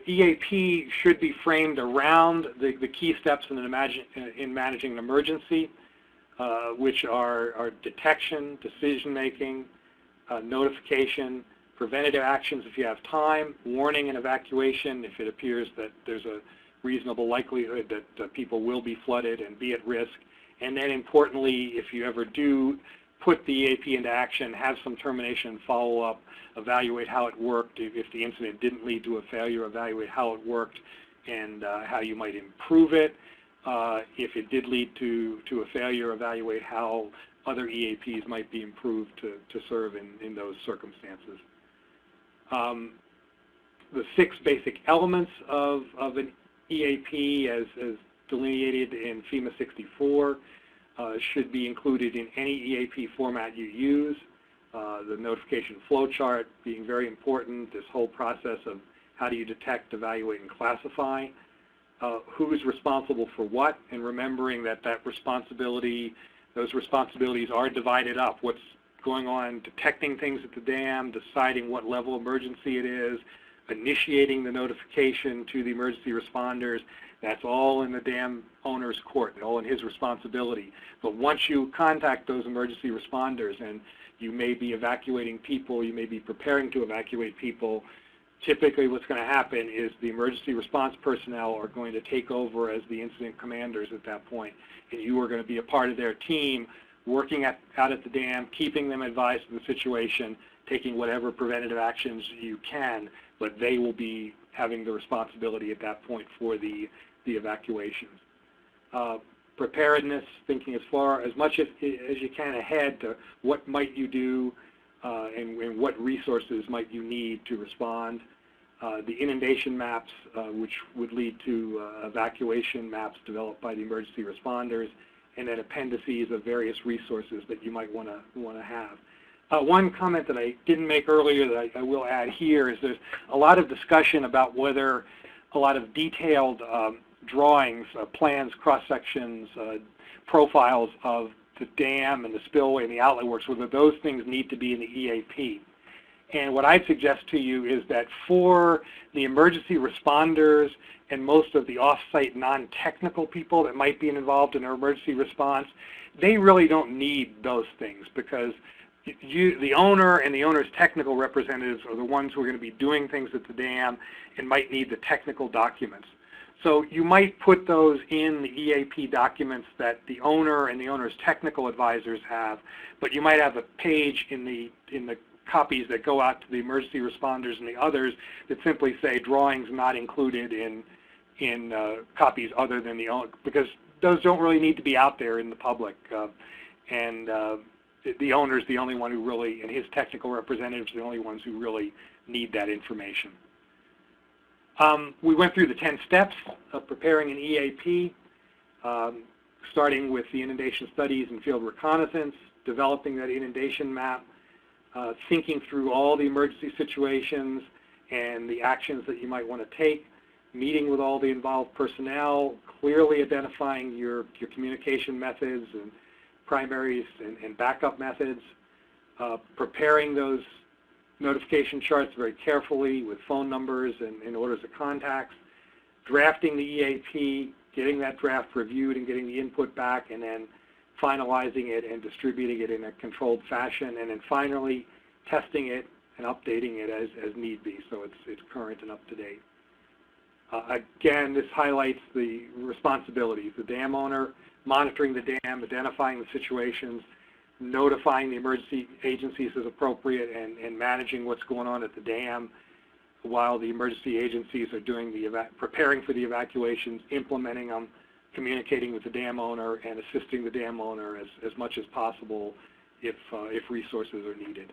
EAP should be framed around the key steps in managing an emergency, which are detection, decision-making, notification, preventative actions if you have time, warning and evacuation if it appears that there's a reasonable likelihood that people will be flooded and be at risk, and then importantly, if you ever do put the EAP into action, have some termination and follow-up, evaluate how it worked. If the incident didn't lead to a failure, evaluate how it worked and how you might improve it. If it did lead to a failure, evaluate how other EAPs might be improved to serve in those circumstances. The 6 basic elements of an EAP as delineated in FEMA 64 should be included in any EAP format you use. The notification flowchart being very important, this whole process of how do you detect, evaluate, and classify. who's responsible for what, and remembering that those responsibilities are divided up. What's going on, detecting things at the dam, deciding what level of emergency it is, initiating the notification to the emergency responders. That's all in the dam owner's court, all in his responsibility. But once you contact those emergency responders, and you may be evacuating people, you may be preparing to evacuate people, typically what's going to happen is the emergency response personnel are going to take over as the incident commanders at that point, and you are going to be a part of their team working out at the dam, keeping them advised of the situation, taking whatever preventative actions you can, but they will be having the responsibility at that point for the evacuations. Preparedness, thinking as much as you can ahead to what might you do and what resources might you need to respond. The inundation maps, which would lead to evacuation maps developed by the emergency responders, and then appendices of various resources that you might want to have. One comment that I didn't make earlier that I will add here is there's a lot of discussion about whether a lot of detailed drawings, plans, cross-sections, profiles of the dam and the spillway and the outlet works, whether those things need to be in the EAP. And what I'd suggest to you is that for the emergency responders and most of the off-site non-technical people that might be involved in an emergency response, they really don't need those things, because the owner and the owner's technical representatives are the ones who are going to be doing things at the dam and might need the technical documents. So you might put those in the EAP documents that the owner and the owner's technical advisors have, but you might have a page in the copies that go out to the emergency responders and the others that simply say drawings not included in copies other than the owner, because those don't really need to be out there in the public. The owner's the only one who really, and his technical representatives are the only ones who really need that information. We went through the 10 steps of preparing an EAP, starting with the inundation studies and field reconnaissance, developing that inundation map, thinking through all the emergency situations and the actions that you might want to take, meeting with all the involved personnel, clearly identifying your communication methods and primaries and backup methods, preparing those notification charts very carefully with phone numbers and orders of contacts, drafting the EAP, getting that draft reviewed and getting the input back, and then finalizing it and distributing it in a controlled fashion, and then finally testing it and updating it as need be, so it's current and up to date. Again, this highlights the responsibilities. The dam owner monitoring the dam, identifying the situations, notifying the emergency agencies as appropriate, and managing what's going on at the dam while the emergency agencies are doing preparing for the evacuations, implementing them, communicating with the dam owner, and assisting the dam owner as much as possible if resources are needed.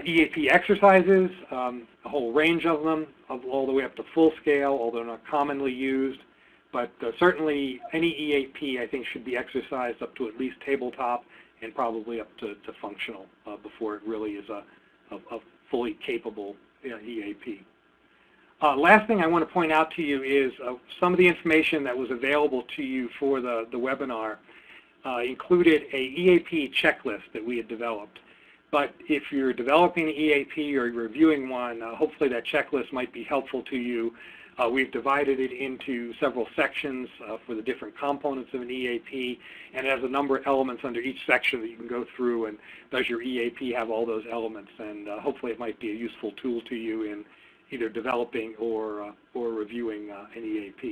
EAP exercises, a whole range of them, all the way up to full scale, although not commonly used. But certainly any EAP, I think, should be exercised up to at least tabletop and probably up to functional before it really is a fully capable EAP. Last thing I want to point out to you is some of the information that was available to you for the webinar included a EAP checklist that we had developed. But if you're developing an EAP or you're reviewing one, hopefully that checklist might be helpful to you. We've divided it into several sections for the different components of an EAP, and it has a number of elements under each section that you can go through, and does your EAP have all those elements? And hopefully it might be a useful tool to you in either developing or reviewing an EAP.